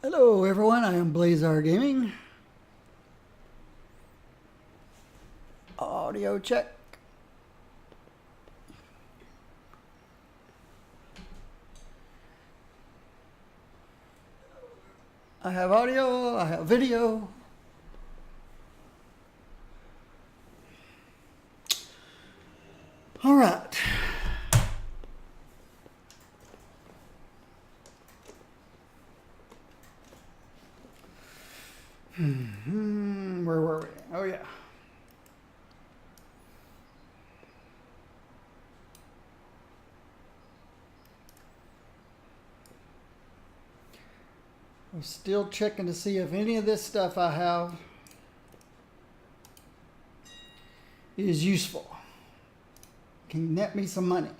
Hello everyone, I am Blazar Gaming. Audio check. I have audio, I have video. All right. Where were we? Oh yeah. I'm still checking to see if any of this stuff I have is useful. Can net me some monies.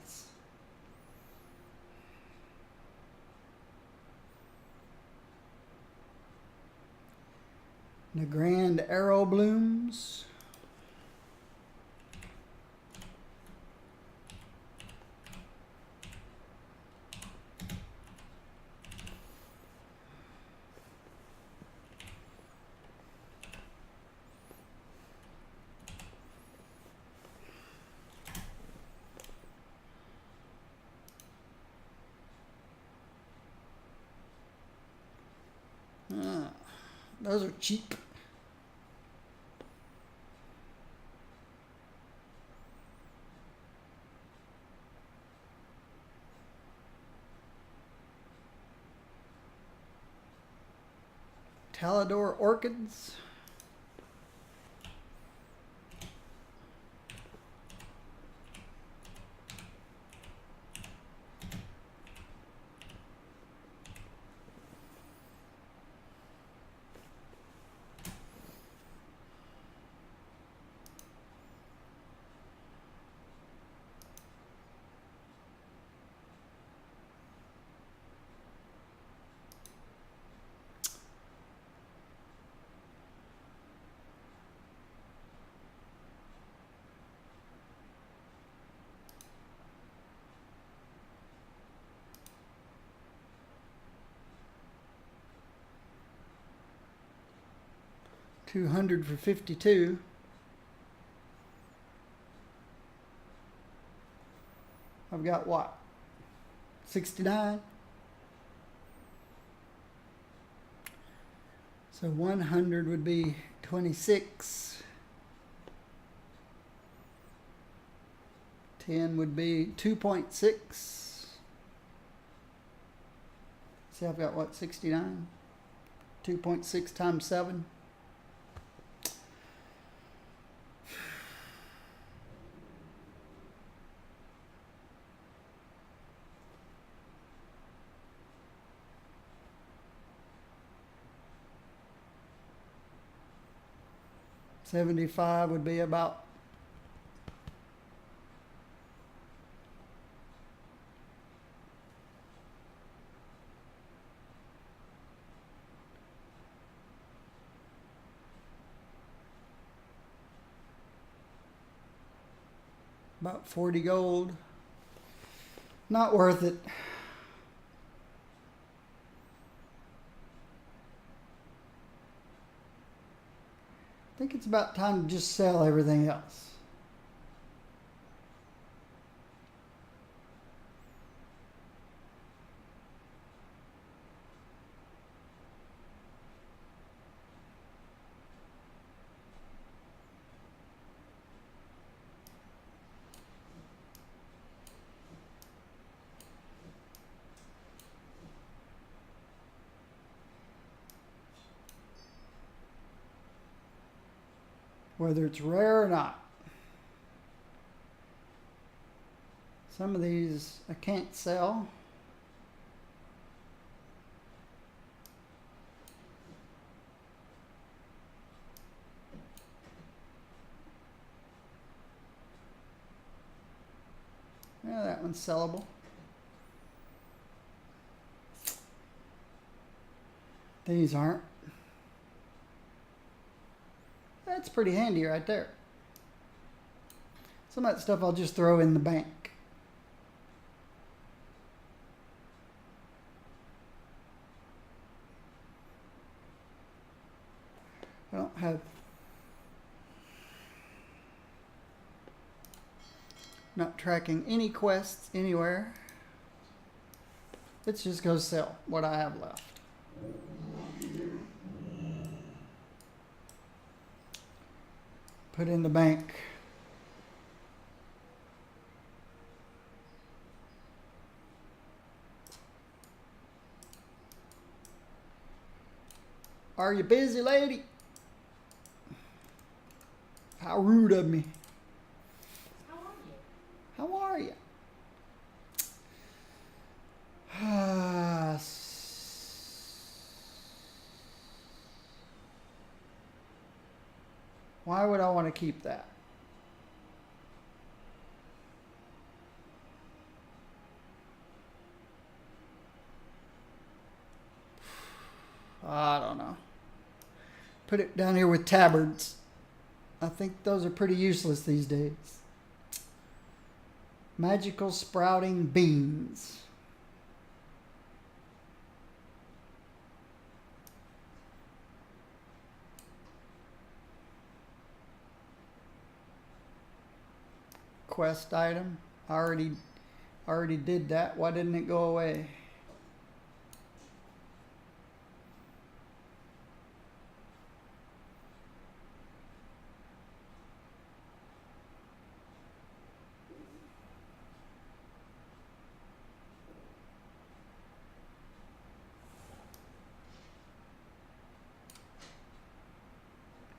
The Grand Arrow Blooms. Those are cheap. Talador Orchids. $200 for 52. I've got what? 69. So 100 would be 26. 10 would be 2.6. See, I've got what, 69? 2.6 times 7. $75 would be about about 40 gold. Not worth it. I think it's about time to just sell everything else. Whether it's rare or not. Some of these I can't sell. Yeah, that one's sellable. These aren't. That's pretty handy right there. Some of that stuff I'll just throw in the bank. I don't have, not tracking any quests anywhere. Let's just go sell what I have left. Put in the bank. Are you busy, lady? How rude of me. How are you? How are you? Why would I want to keep that? I don't know. Put it down here with tabards. I think those are pretty useless these days. Magical sprouting beans. Quest item. I already did that. Why didn't it go away?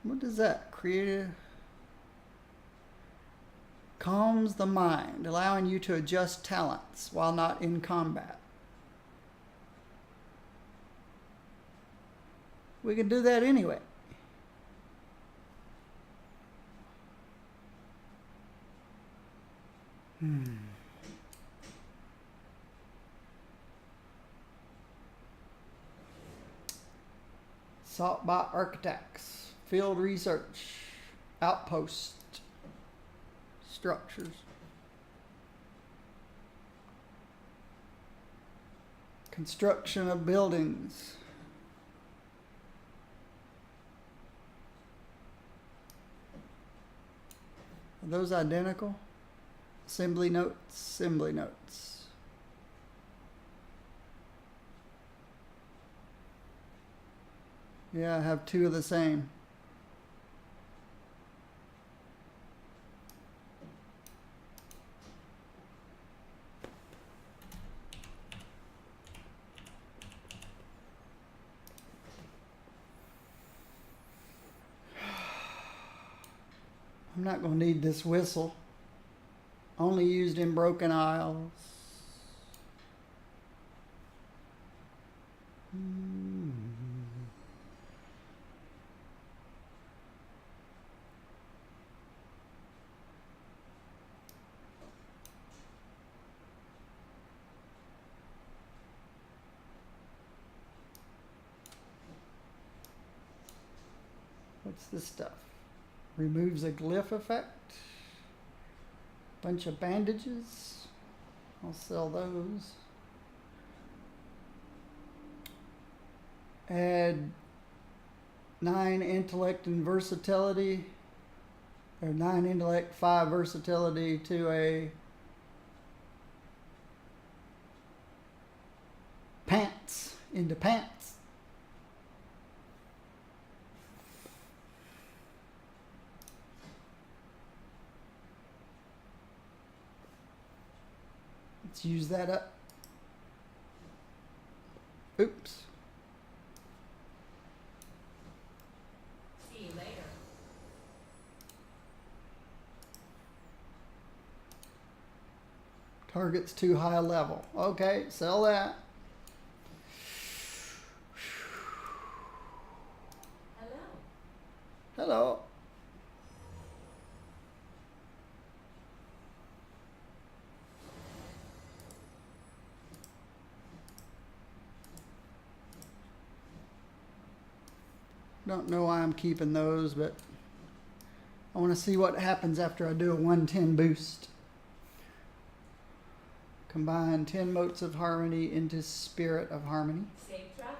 What is that? Creative. Calms the mind, allowing you to adjust talents while not in combat. We can do that anyway. Assault by architects, field research, outpost structures, construction of buildings. Are those identical? Assembly notes, assembly notes. Yeah, I have two of the same. I'm not going to need this whistle. Only used in broken isles. What's this stuff? Removes a glyph effect. Bunch of bandages. I'll sell those. Add 9 intellect and versatility. Or 9 intellect, 5 versatility to a pants. Into pants. Let's use that up. Oops. See you later. Target's too high a level. Okay, sell that. Hello. Hello. Don't know why I'm keeping those, but I want to see what happens after I do a 110 boost. Combine 10 motes of harmony into spirit of harmony. Safe travels.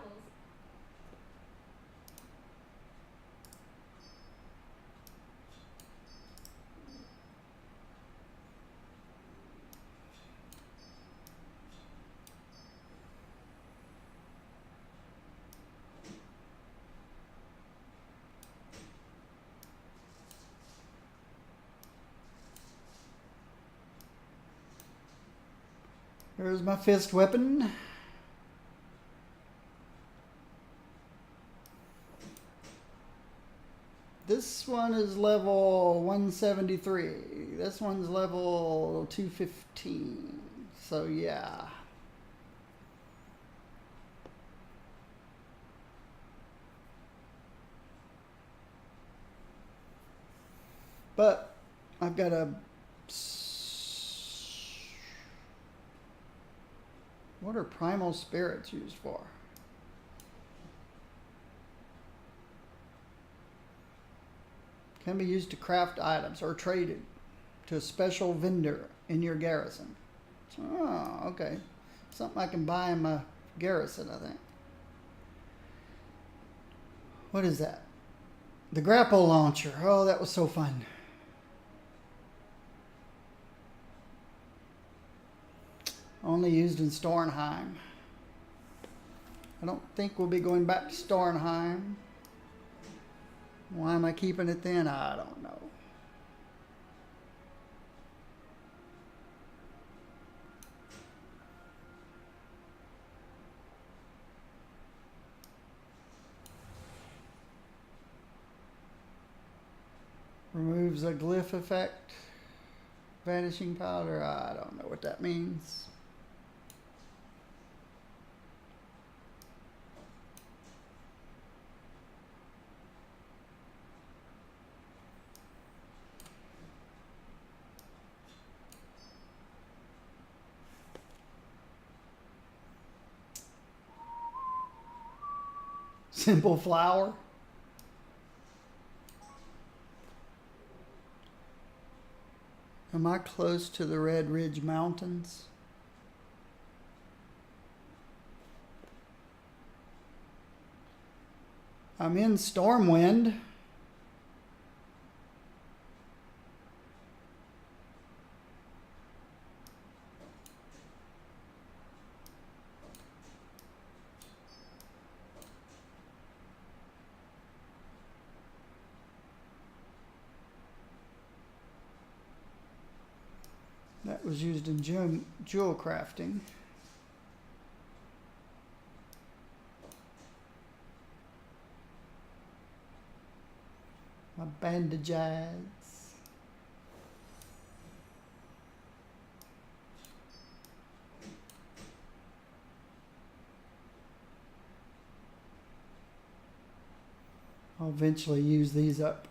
There's my fist weapon. This one is level 173. This one's level 215. So yeah. But I've got a... What are primal spirits used for? Can be used to craft items or traded to a special vendor in your garrison. Oh, okay. Something I can buy in my garrison, I think. What is that? The grapple launcher. Oh, that was so fun. Only used in Stornheim. I don't think we'll be going back to Stornheim. Why am I keeping it then? I don't know. Removes a glyph effect. Vanishing powder. I don't know what that means. Simple flower. Am I close to the Red Ridge Mountains? I'm in Stormwind. That was used in jewel crafting. My bandage eyes. I'll eventually use these up.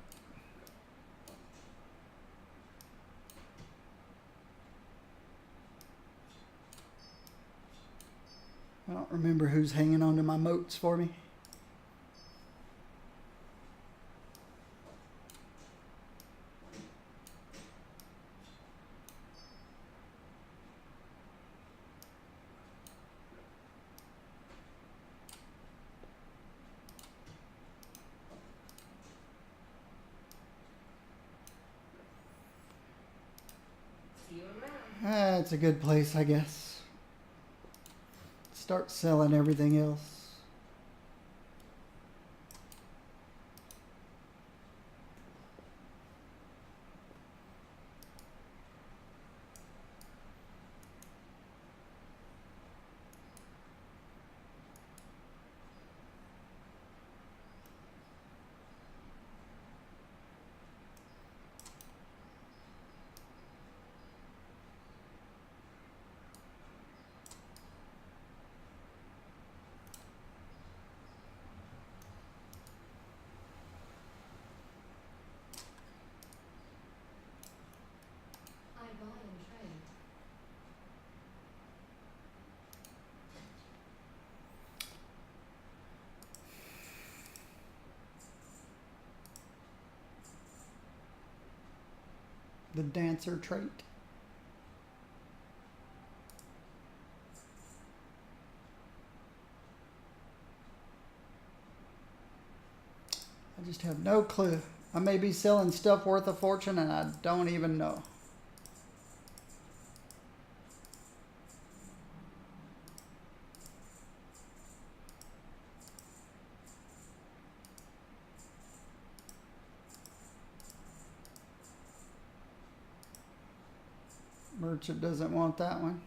I don't remember who's hanging on to my moats for me. See you around. It's a good place, I guess. Start selling everything else. I buy and trade. The dancer trait. I just have no clue. I may be selling stuff worth a fortune and I don't even know. Merchant doesn't want that one.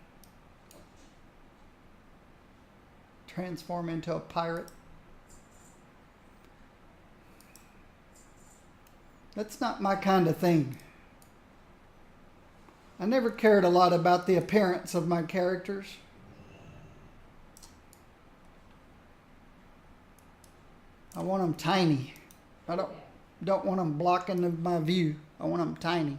Transform into a pirate. That's not my kind of thing. I never cared a lot about the appearance of my characters. I want them tiny. I don't want them blocking my view. I want them tiny.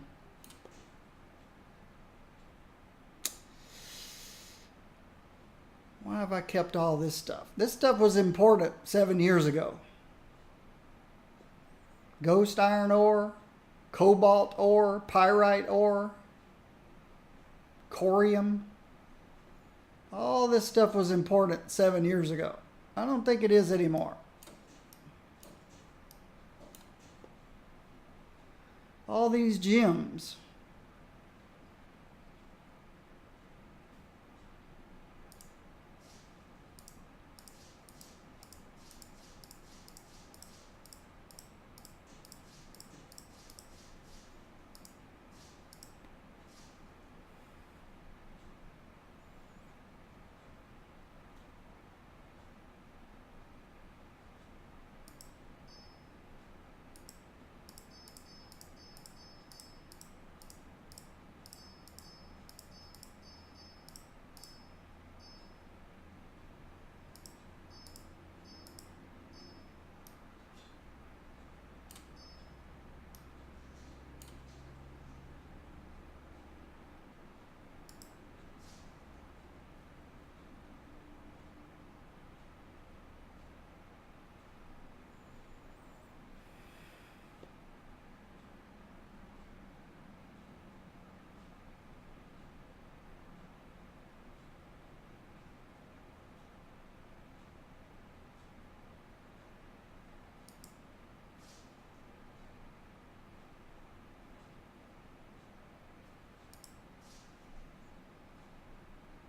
Why have I kept all this stuff? This stuff was important 7 years ago. Ghost iron ore, cobalt ore, pyrite ore, corium. All this stuff was important 7 years ago. I don't think it is anymore. All these gems.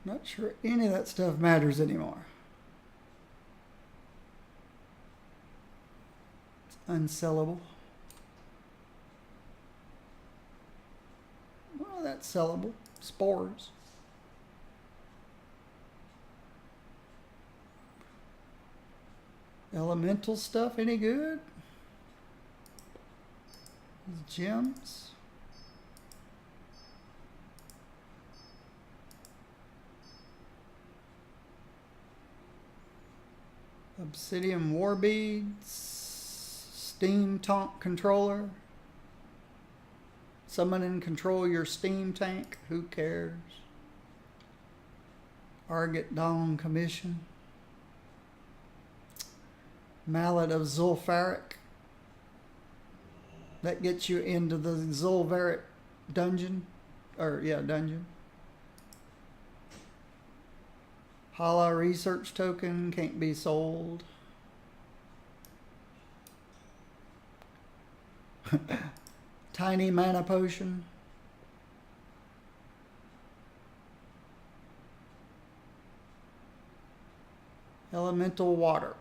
Not sure any of that stuff matters anymore. It's unsellable. Well, that's sellable. Spores. Elemental stuff, any good? Gems. Obsidian war beads, steam tank controller, summon and control your steam tank, who cares? Argot Dawn commission, mallet of Zulfaric, that gets you into the Zulfaric dungeon, dungeon. Hala research token, can't be sold. Tiny mana potion. Elemental water.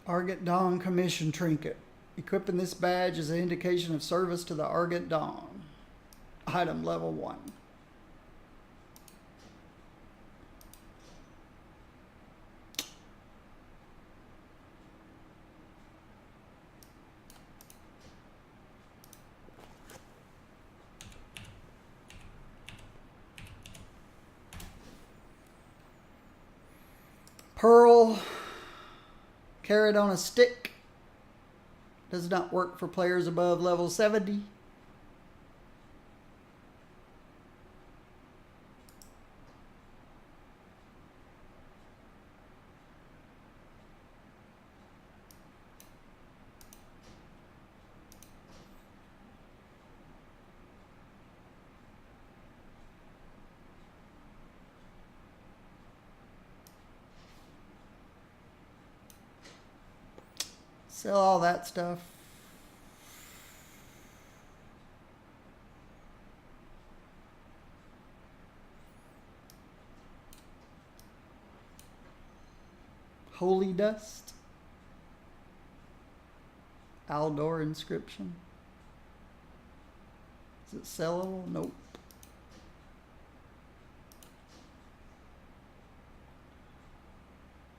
Argot Dawn commission trinket. Equipping this badge is an indication of service to the Argot Dawn. Item level 1. Pearl. Carrot on a stick. Does not work for players above level 70. Sell all that stuff. Holy dust. Aldor inscription. Is it sellable? Nope.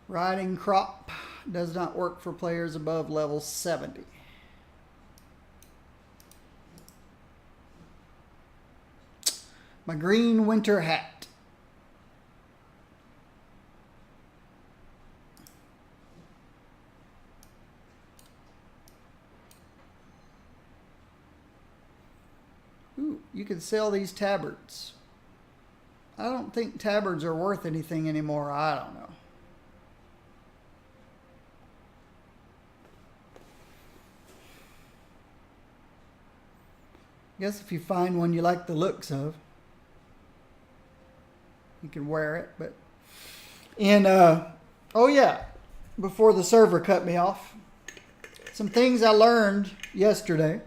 Riding crop does not work for players above level 70. My green winter hat. Ooh, you can sell these tabards. I don't think tabards are worth anything anymore. I don't know. I guess if you find one you like the looks of, you can wear it. But oh yeah, before the server cut me off, some things I learned yesterday.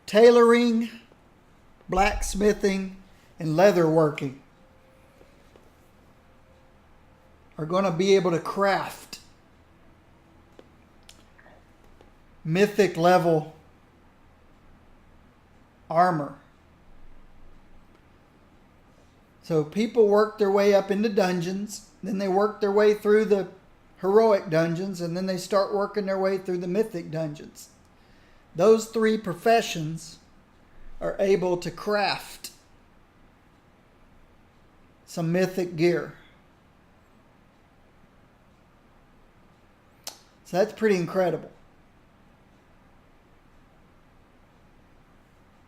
Tailoring, blacksmithing, and leatherworking are going to be able to craft mythic level armor. So people work their way up into dungeons, then they work their way through the heroic dungeons, and then they start working their way through the mythic dungeons. Those three professions are able to craft some mythic gear. So that's pretty incredible.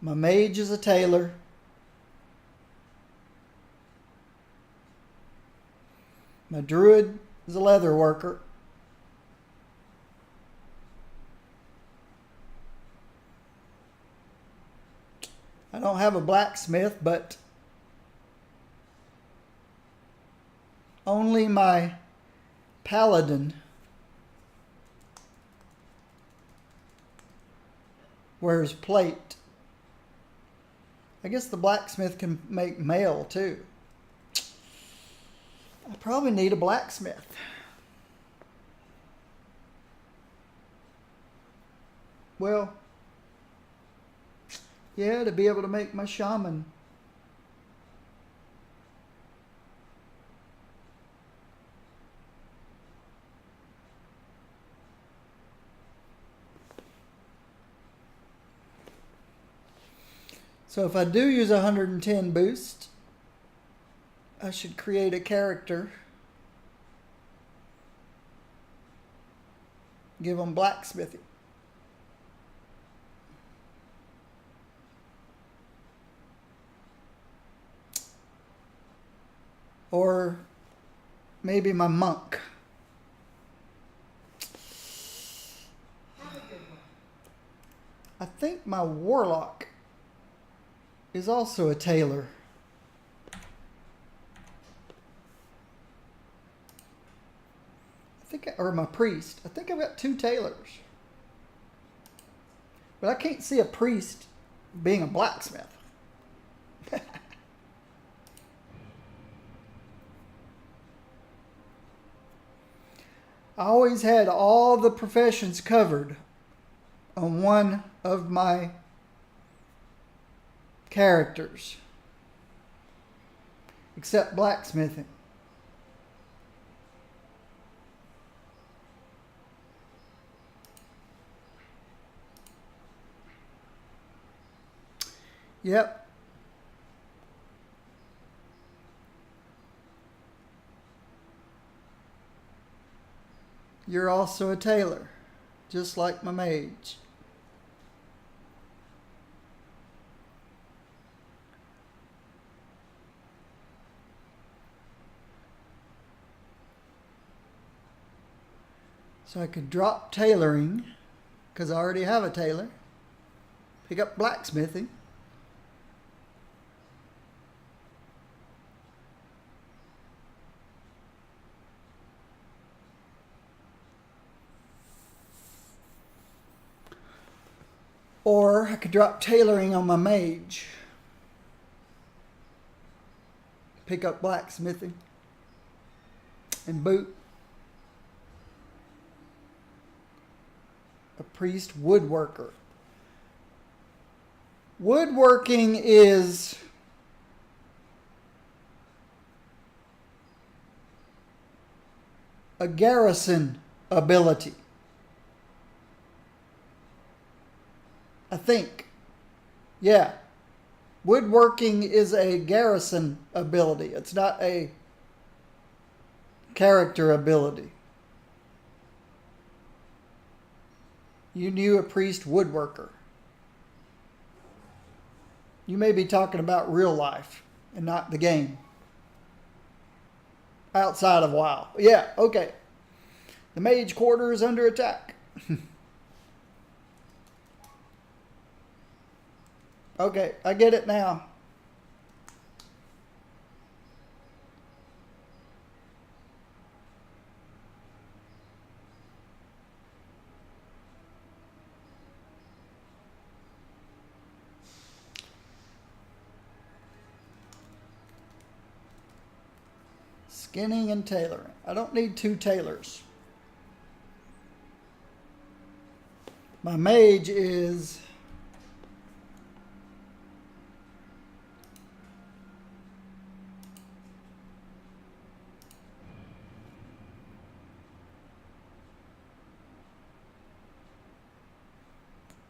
My mage is a tailor. My druid is a leather worker. I don't have a blacksmith, but only my paladin wears plate. I guess the blacksmith can make mail too. I probably need a blacksmith. Well, yeah, to be able to make my shaman. So if I do use 110 boost, I should create a character. Give them blacksmithing. Or maybe my monk. Have a good one. I think my warlock is also a tailor. Or my priest. I think I've got 2 tailors. But I can't see a priest being a blacksmith. I always had all the professions covered on one of my characters, except blacksmithing. Yep. You're also a tailor, just like my mage. So I could drop tailoring, because I already have a tailor. Pick up blacksmithing. Or I could drop tailoring on my mage. pick up blacksmithing and boot. A priest woodworker. Woodworking is a garrison ability. I think. Yeah. Woodworking is a garrison ability. It's not a character ability. You knew a priest woodworker. You may be talking about real life and not the game. Outside of WoW. Yeah, okay. The mage quarter is under attack. Okay, I get it now. Skinning and tailoring. I don't need 2 tailors. My mage is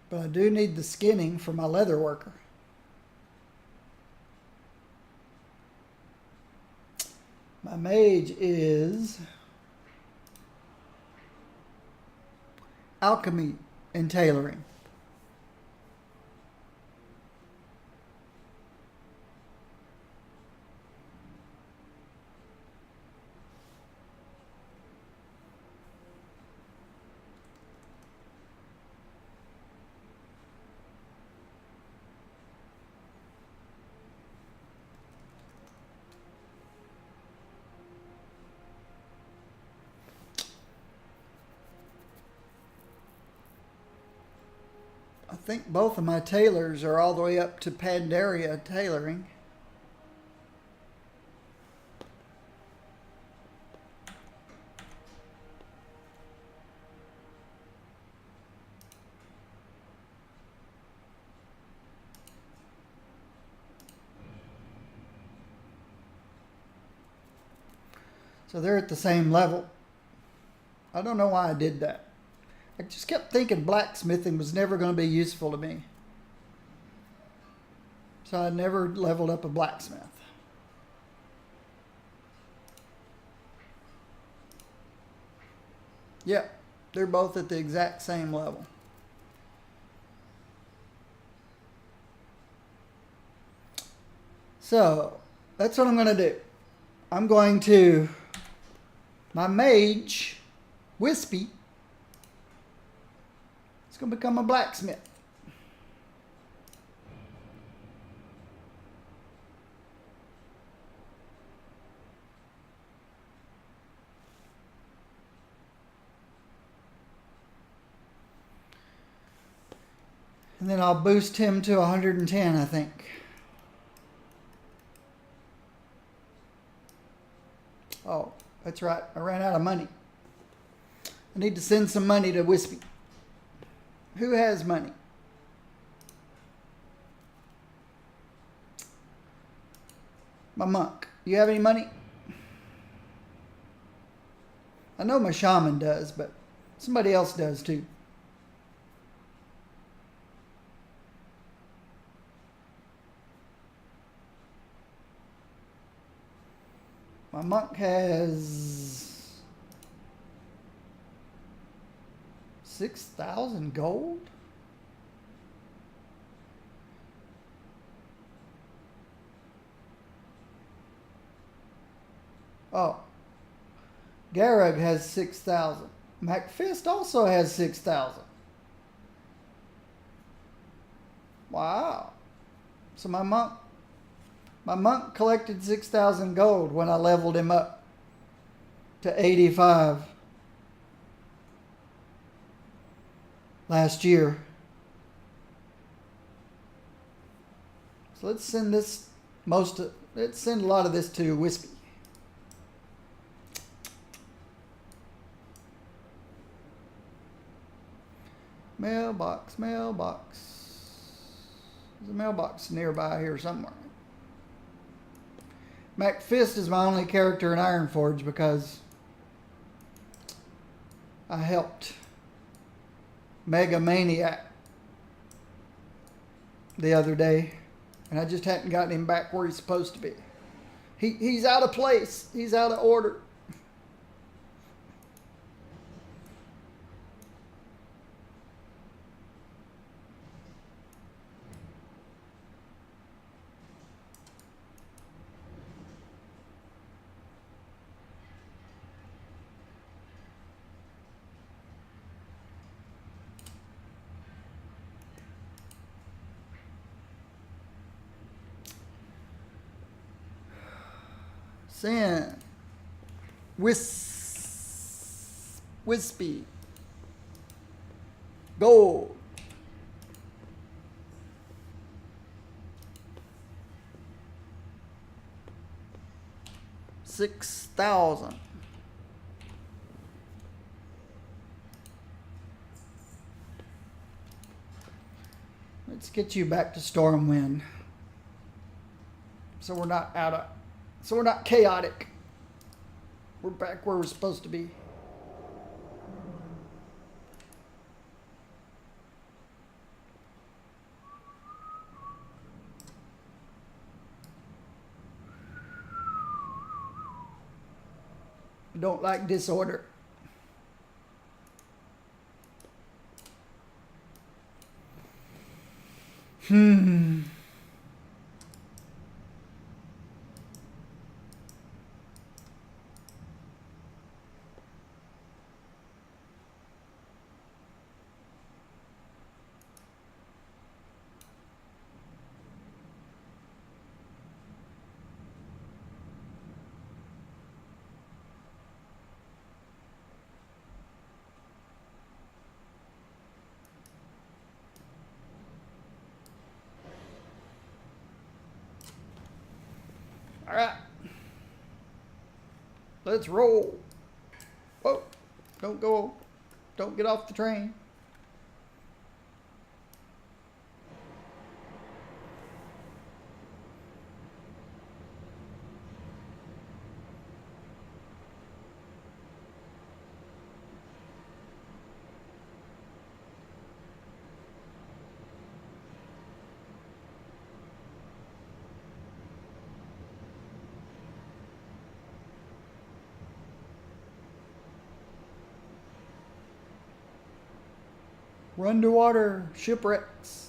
but I do need the skinning for my leather worker. My mage is alchemy and tailoring. I think both of my tailors are all the way up to Pandaria tailoring. So they're at the same level. I don't know why I did that. I just kept thinking blacksmithing was never going to be useful to me. So I never leveled up a blacksmith. Yep, they're both at the exact same level. So that's what I'm going to do. I'm going to, my mage, Wispy, is going to become a blacksmith. And then I'll boost him to 110, I think. Oh, that's right. I ran out of money. I need to send some money to Wispy. Who has money? My monk. You have any money? I know my shaman does, but somebody else does too. My monk has 6,000 gold. Oh, Garrug has 6,000. MacFist also has 6,000. Wow. So my monk collected 6,000 gold when I leveled him up to 85 last year. So let's send this Let's send a lot of this to Wispy. Mailbox, mailbox. There's a mailbox nearby here somewhere. MacFist is my only character in Ironforge because I helped Mega Maniac the other day, and I just hadn't gotten him back where he's supposed to be. He's out of place. He's out of order. Sin. Wispy. Gold. $6,000. Let's get you back to Stormwind. So we're not chaotic. We're back where we're supposed to be. I don't like disorder. All right. Let's roll. Whoa. Don't go. Don't get off the train. We're underwater. Shipwrecks.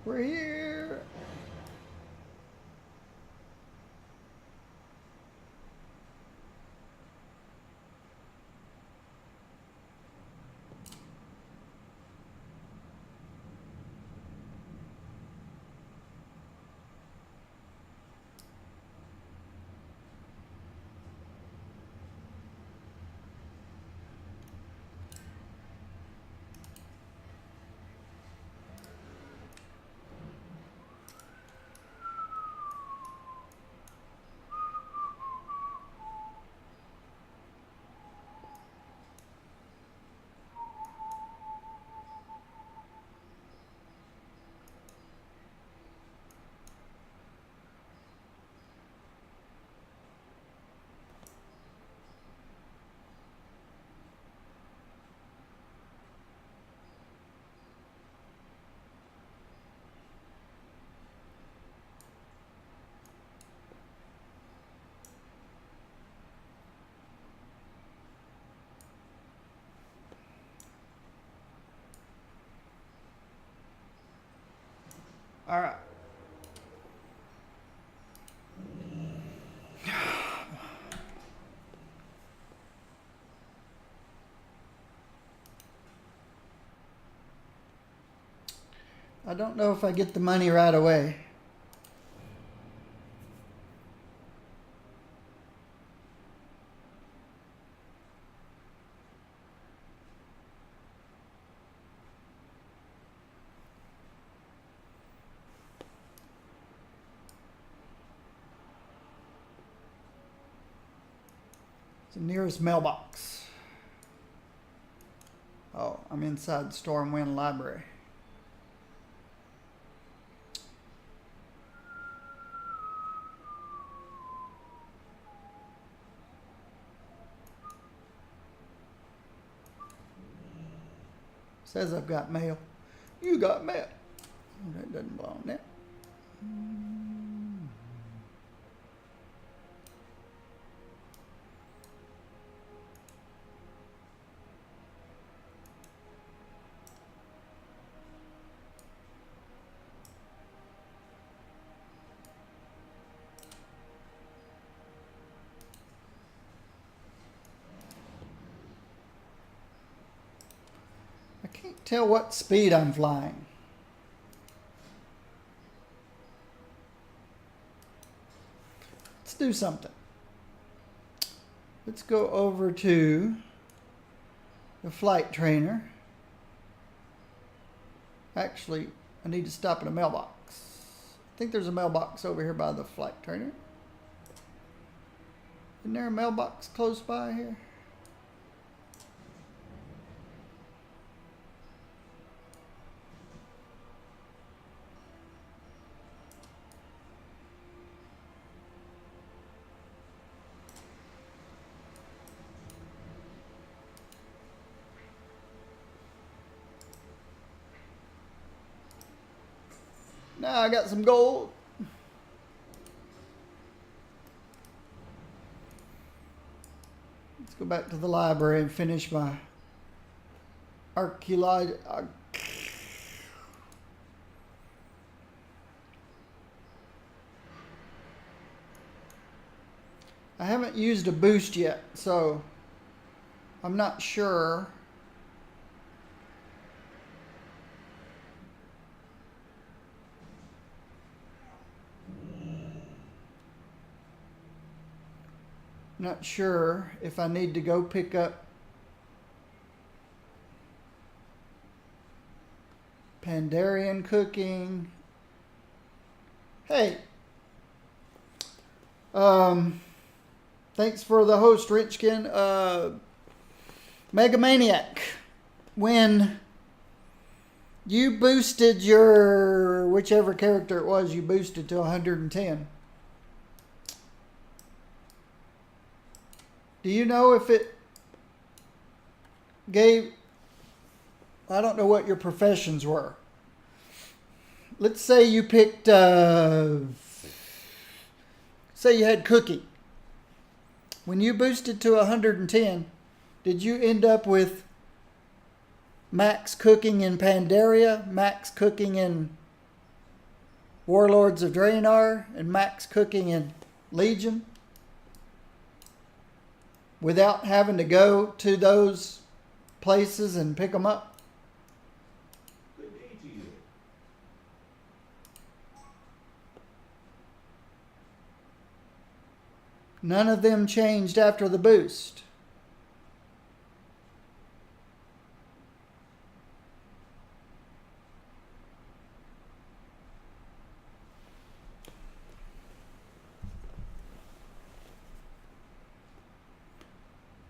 We're here. All right. don't know if I get the money right away. It's the nearest mailbox. Oh, I'm inside Stormwind Library. Says I've got mail. You got mail. That doesn't belong there. I can't tell what speed I'm flying. Let's do something. Let's go over to the flight trainer. Actually, I need to stop at a mailbox. I think there's a mailbox over here by the flight trainer. Isn't there a mailbox close by here? Now I got some gold. Let's go back to the library and finish my archaeology. I haven't used a boost yet, so I'm not sure. Not sure if I need to go pick up Pandarian cooking. Hey, thanks for the host, Richkin. Mega Maniac, when you boosted your whichever character it was, you boosted to 110. Do you know if it gave, I don't know what your professions were. Let's say you picked, say you had cooking. When you boosted to 110, did you end up with max cooking in Pandaria, max cooking in Warlords of Draenor, and max cooking in Legion? Without having to go to those places and pick them up? Good day to you. None of them changed after the boost.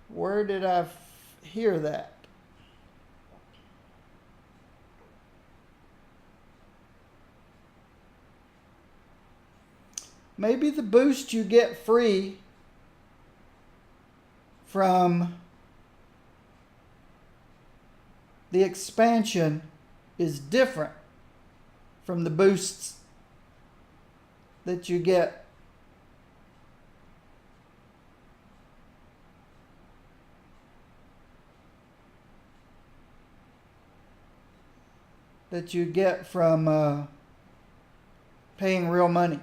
Where did I hear that? Maybe the boost you get free from the expansion is different from the boosts that you get from paying real money.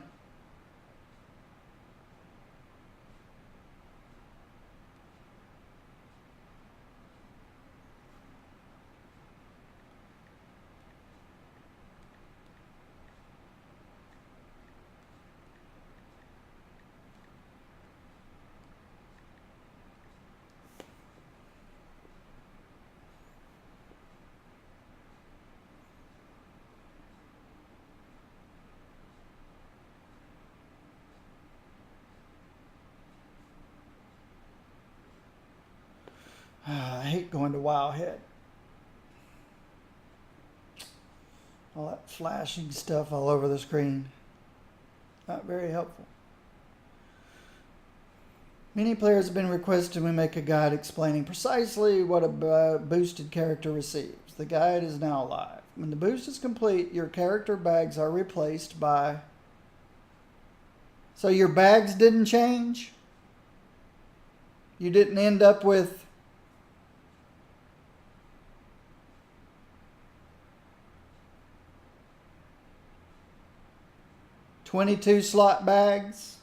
hate going to Wowhead. All that flashing stuff all over the screen. Not very helpful. Many players have been requested we make a guide explaining precisely what a boosted character receives. The guide is now live. When the boost is complete, your character bags are replaced by... So your bags didn't change? You didn't end up with... $22 slot bags?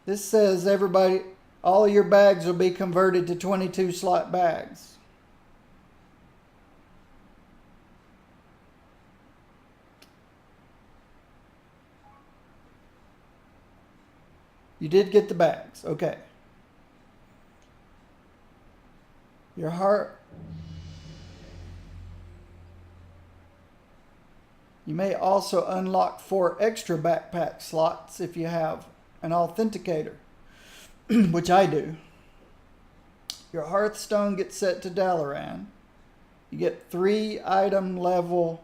This says everybody, all of your bags will be converted to 22 slot bags. You did get the bags, okay. Your heart. You may also unlock 4 extra backpack slots if you have an authenticator, which I do. Your Hearthstone gets set to Dalaran. You get 3 item level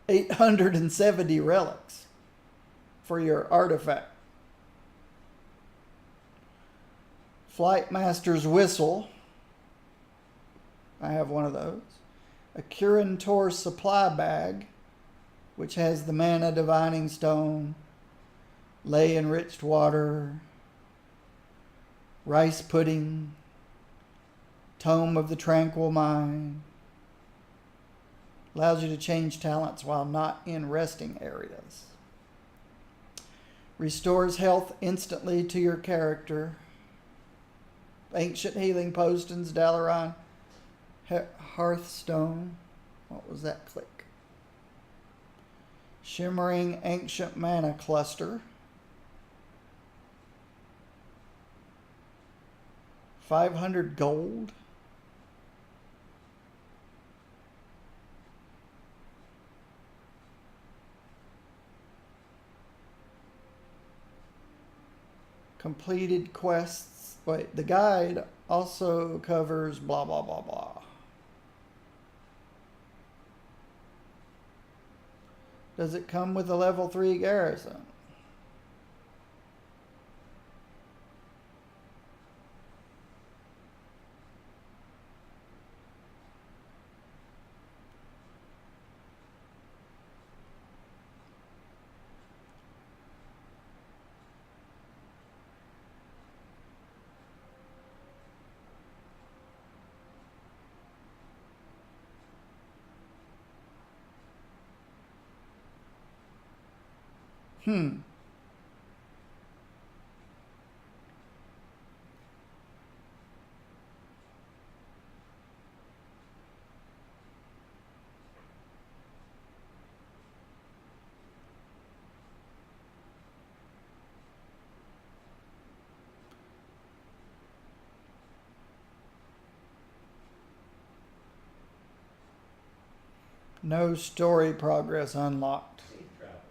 870 relics for your artifact. Flight Master's Whistle. I have one of those. A Kirin Tor supply bag, which has the Mana Divining Stone, Ley Enriched Water, Rice Pudding, Tome of the Tranquil Mind. Allows you to change talents while not in resting areas. Restores health instantly to your character. Ancient Healing Potions, Dalaran, Hearthstone. What was that click? Shimmering Ancient Mana Cluster. 500 gold. Completed quests. Wait, the guide also covers blah, blah, blah, blah. Does it come with a level 3 garrison? No story progress unlocked. Safe travels.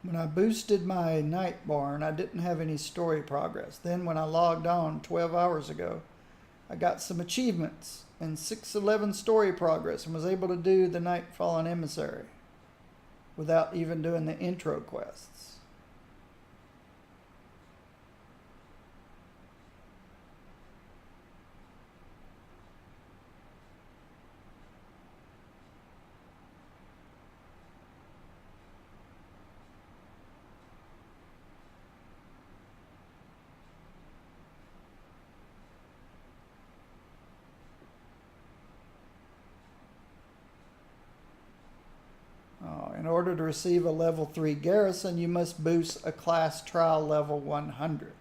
When I boosted my Night Barn, I didn't have any story progress. Then when I logged on 12 hours ago, I got some achievements and 611 story progress and was able to do the Nightfallen Emissary without even doing the intro quests. In order to receive a level 3 garrison, you must boost a class trial level 100.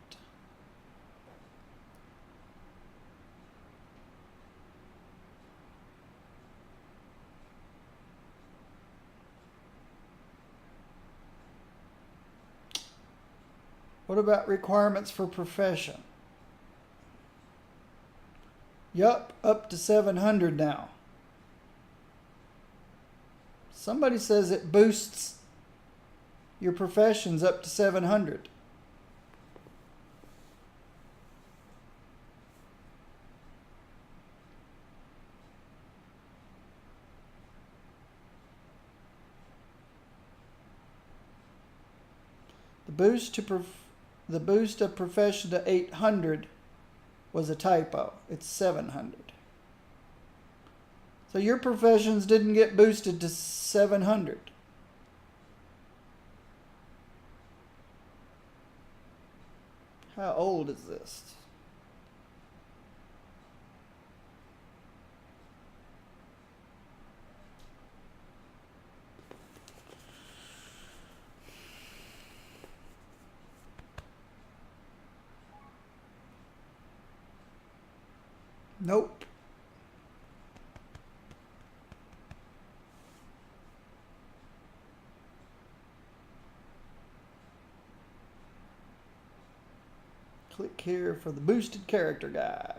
What about requirements for profession? Yup, up to 700 now. Somebody says it boosts your professions up to 700. The boost of profession to 800 was a typo. It's 700. So your professions didn't get boosted to 700. How old is this? Nope. Click here for the boosted character guide.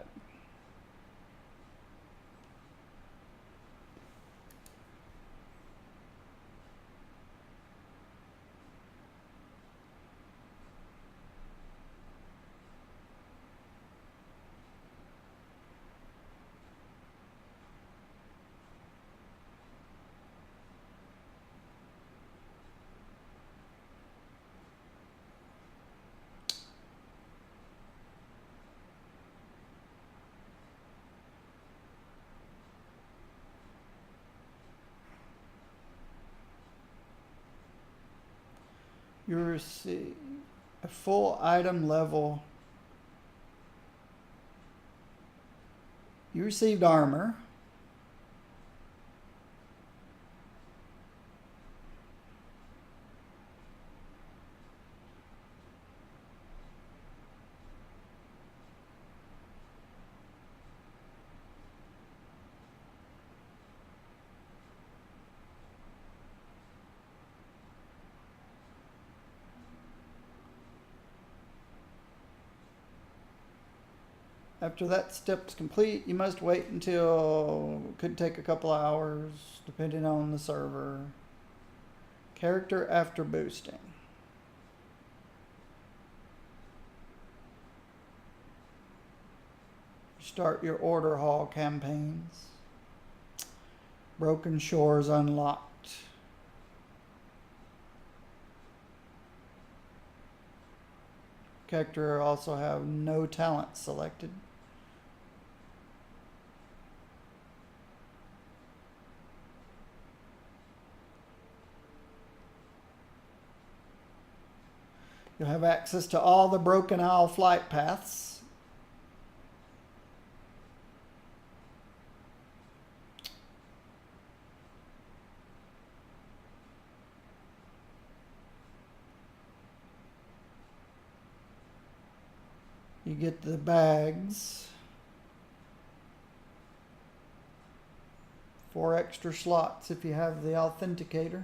You receive a full item level. You received armor. After that step's complete, you must wait until, could take a couple hours, depending on the server. Character after boosting. Start your order hall campaigns. Broken Shores unlocked. Character also have no talent selected. You'll have access to all the Broken Isle flight paths. You get the bags. 4 extra slots if you have the authenticator.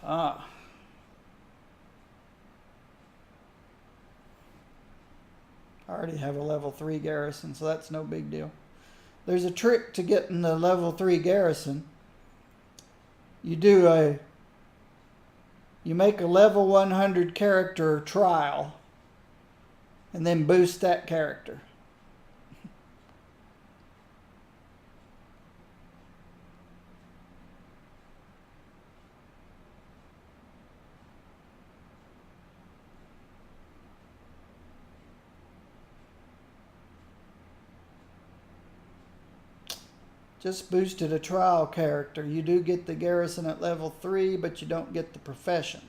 I already have a level 3 garrison, so that's no big deal. There's a trick to getting the level 3 garrison. You make a level 100 character trial and then boost that character. Just boosted a trial character. You do get the garrison at level 3, but you don't get the professions.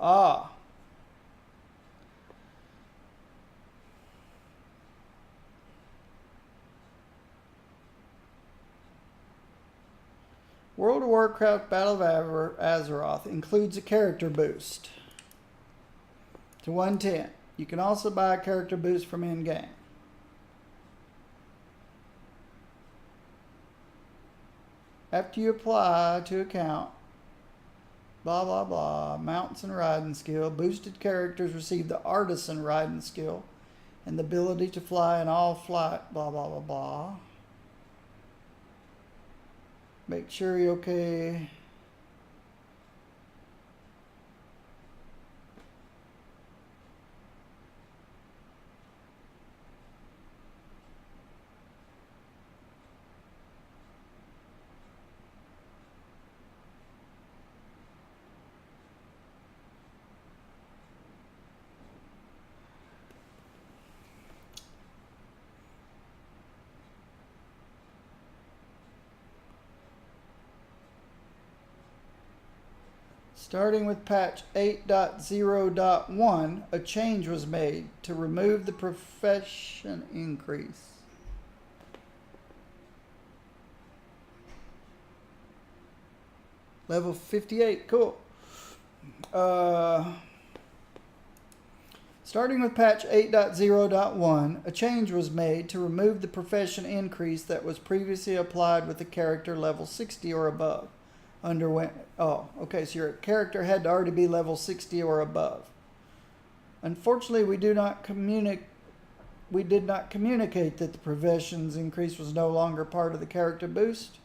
Ah. World of Warcraft Battle of Azeroth includes a character boost to 110. You can also buy a character boost from in-game. After you apply to account, blah blah blah, mounts and riding skill, boosted characters receive the artisan riding skill and the ability to fly in all flight, blah blah blah blah. Make sure you're okay. Starting with patch 8.0.1, a change was made to remove the profession increase. Level 58, cool. Starting with patch 8.0.1, a change was made to remove the profession increase that was previously applied with the character level 60 or above. Okay, so your character had to already be level 60 or above. Unfortunately, we did not communicate that the professions increase was no longer part of the character boost,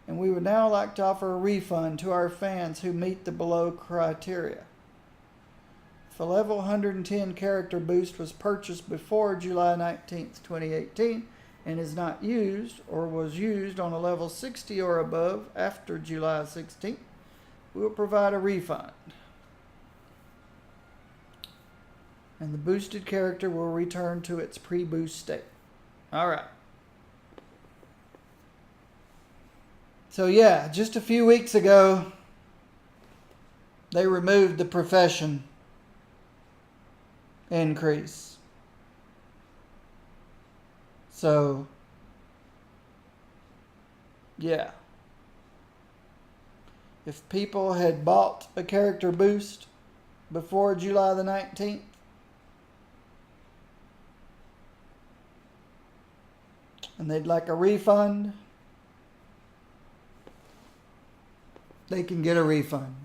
and we would now like to offer a refund to our fans who meet the below criteria. If a level 110 character boost was purchased before July 19th, 2018, and is not used or was used on a level 60 or above after July 16th, we will provide a refund. And the boosted character will return to its pre-boost state. Alright. So yeah, just a few weeks ago, they removed the profession increase. So, yeah. If people had bought a character boost before July the 19th, and they'd like a refund, they can get a refund.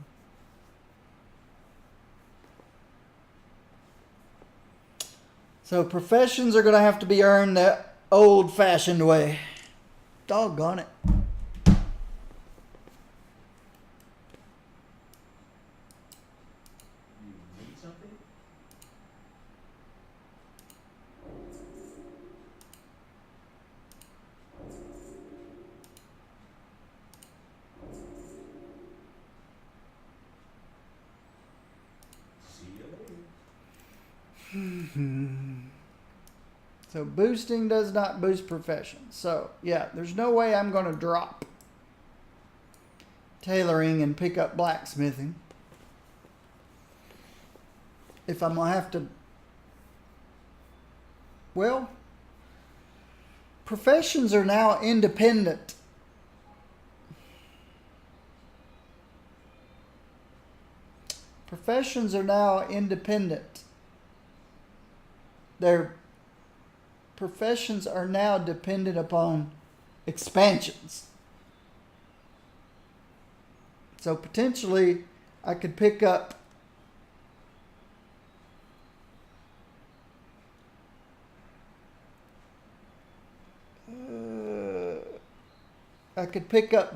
So professions are going to have to be earned the old-fashioned way. Doggone it. You need something? See you later. So boosting does not boost profession. So yeah, there's no way I'm going to drop tailoring and pick up blacksmithing. If I'm going to have to, well, professions are now independent. Professions are now independent their professions are now dependent upon expansions. So potentially I could pick up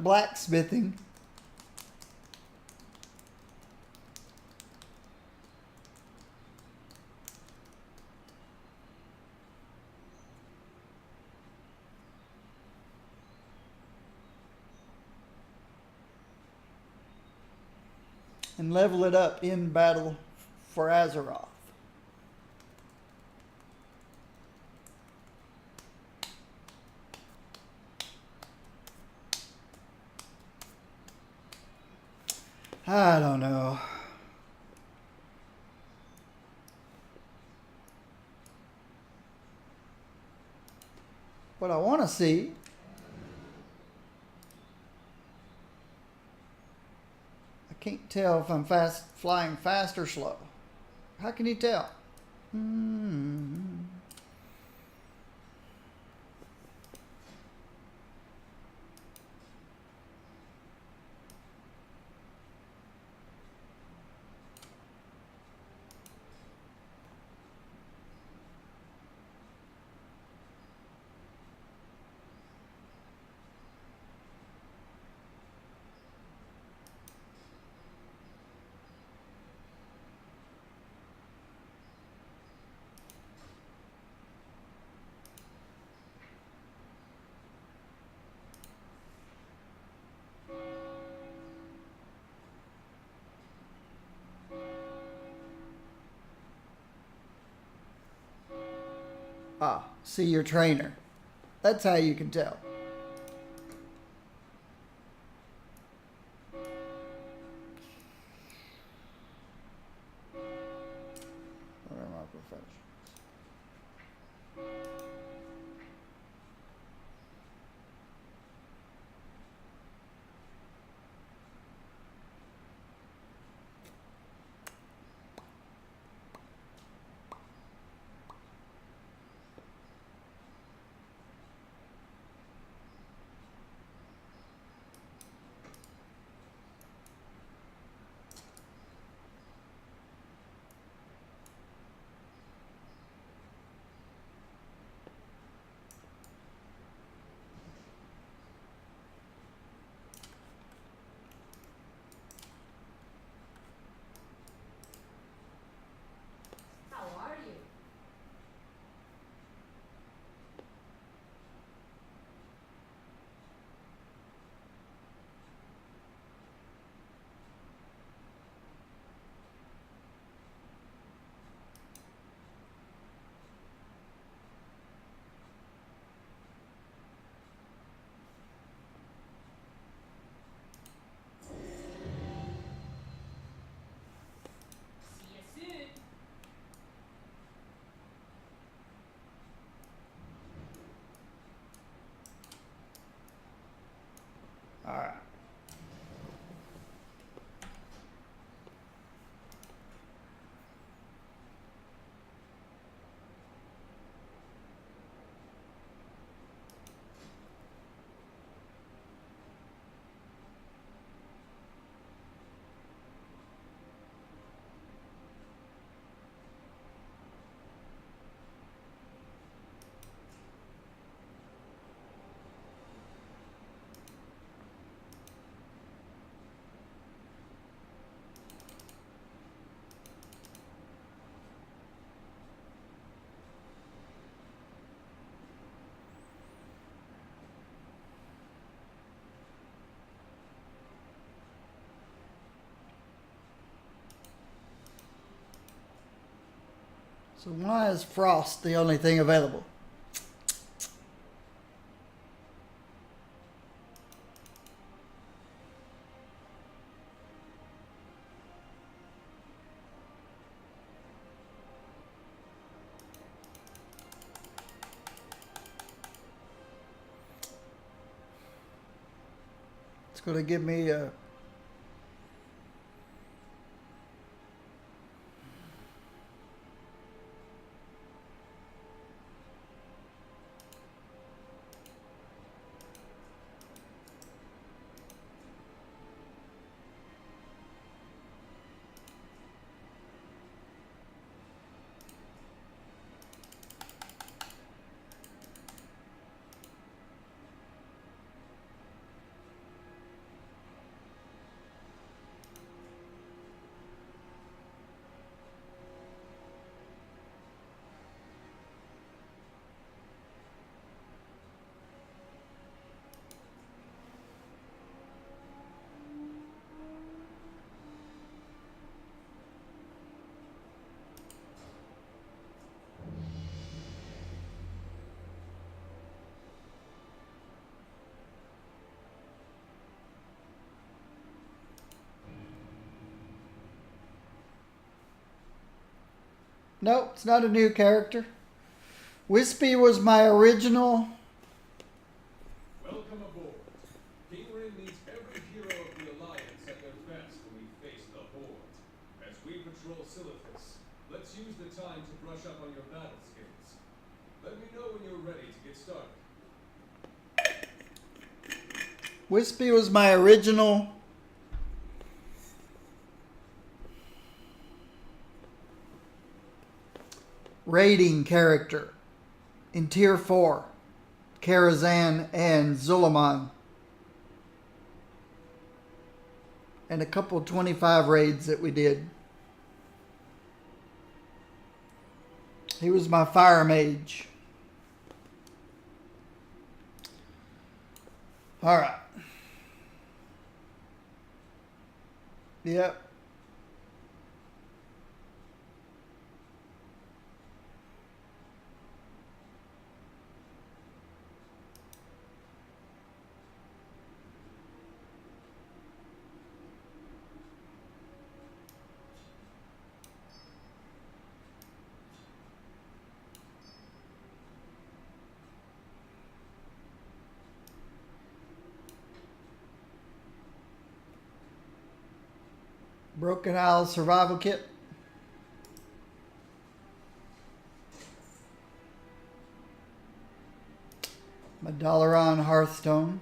blacksmithing. And level it up in battle for Azeroth. I don't know. What I want to see I can't tell if I'm flying fast or slow. How can you tell? Ah, see your trainer. That's how you can tell. What are my professions? How are you? See you soon. All right. So why is frost the only thing available? It's going to give me a Nope, it's not a new character. Wispy was my original. Welcome aboard. King Rin needs every hero of the Alliance at their best when we face the Horde. As we patrol Silithus, let's use the time to brush up on your battle skills. Let me know when you're ready to get started. Wispy was my original raiding character in Tier 4. Karazhan and Zulaman. And a couple 25 raids that we did. He was my fire mage. Alright. Yep. Broken Isle survival kit. My Dalaran Hearthstone.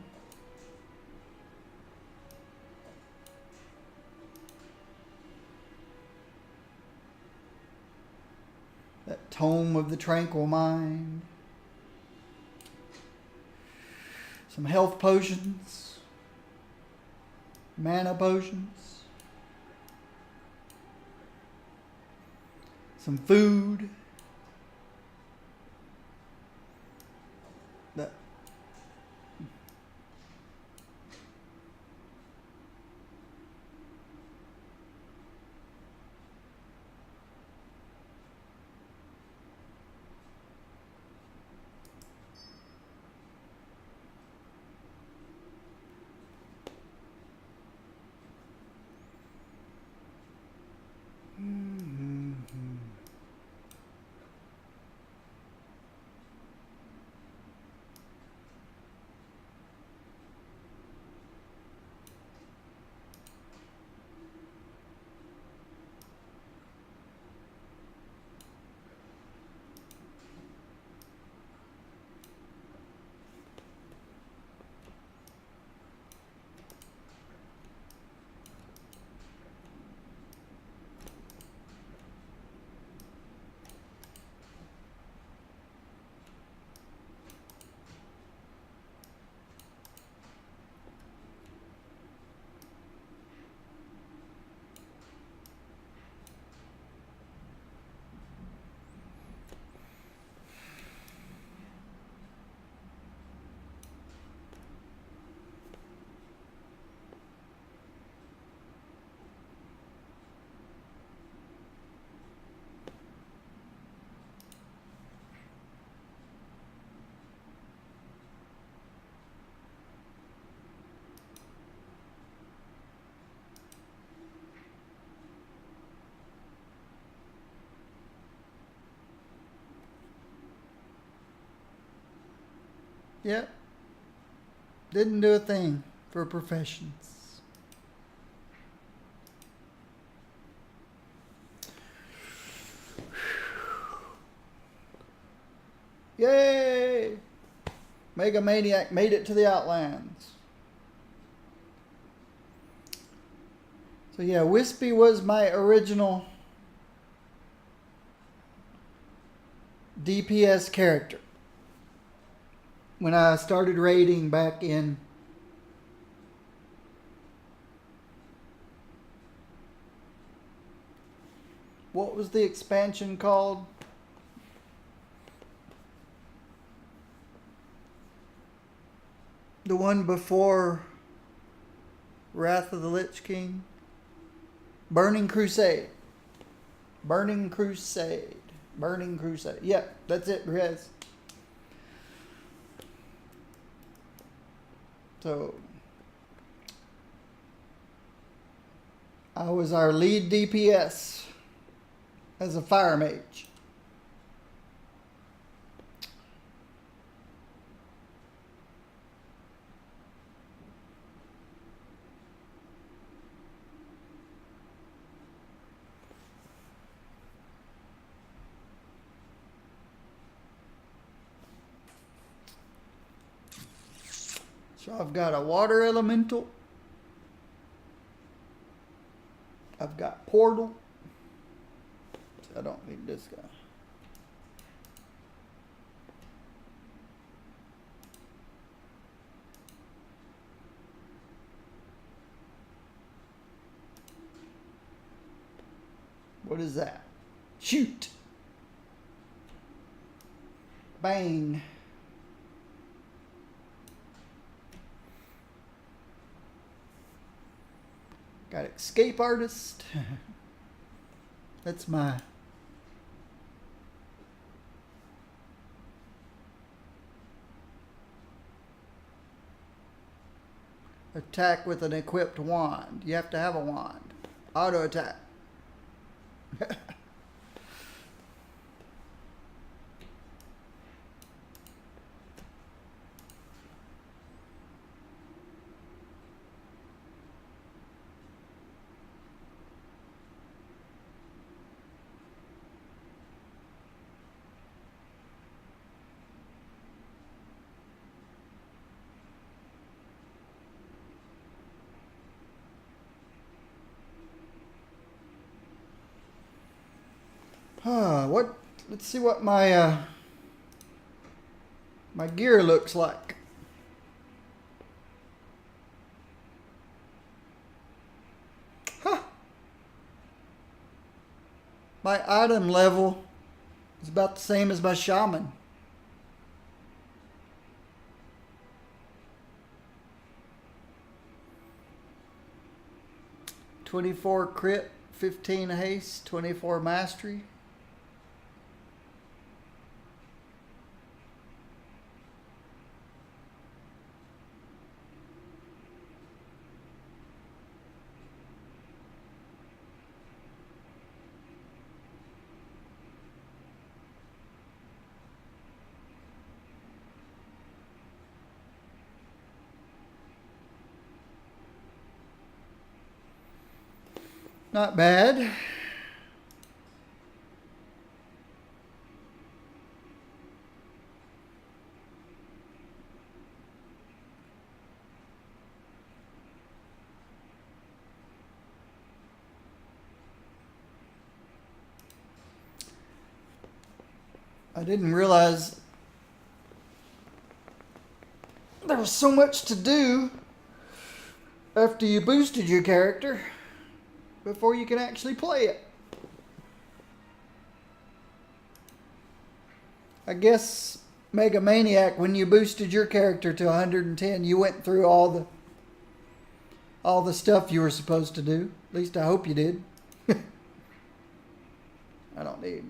That Tome of the Tranquil Mind. Some health potions. Mana potions. Some food. That Yep. Didn't do a thing for professions. Yay! Mega Maniac made it to the Outlands. So yeah, Wispy was my original DPS character. When I started raiding back in what was the expansion called? The one before Wrath of the Lich King? Burning Crusade. Burning Crusade. Burning Crusade. Yep, that's it, Rez. So, I was our lead DPS as a fire mage. So I've got a water elemental. I've got portal. So I don't need this guy. What is that? Shoot. Bang. Got escape artist. That's my attack with an equipped wand. You have to have a wand. Auto attack. What? Let's see what my my gear looks like. Huh. My item level is about the same as my shaman. $24 crit, 15 haste, 24 mastery. Not bad. I didn't realize there was so much to do after you boosted your character before you can actually play it. I guess Mega Maniac, when you boosted your character to 110, you went through all the stuff you were supposed to do. At least I hope you did. I don't need.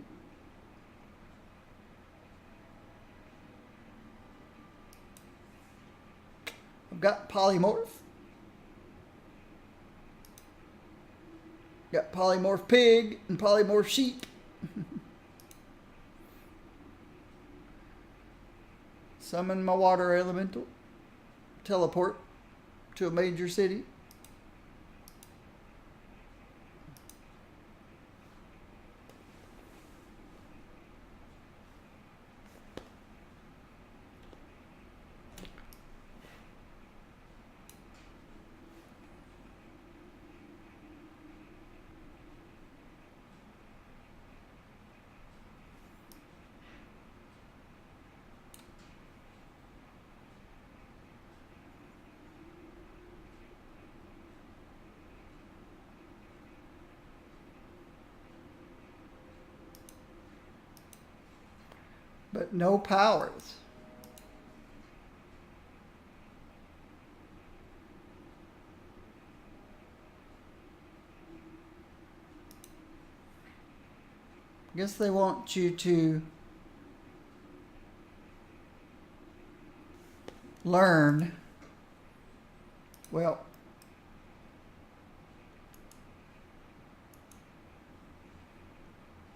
I've got polymorph. Got polymorph pig and polymorph sheep. Summon my water elemental. Teleport to a major city. But no powers. I guess they want you to learn. Well,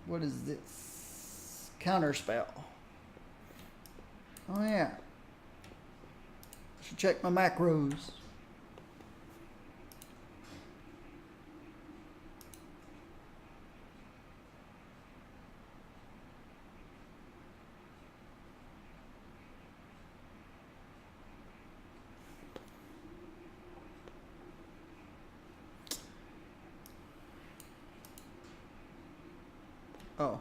what is this? Counterspell. Oh yeah. Should check my macros. Oh.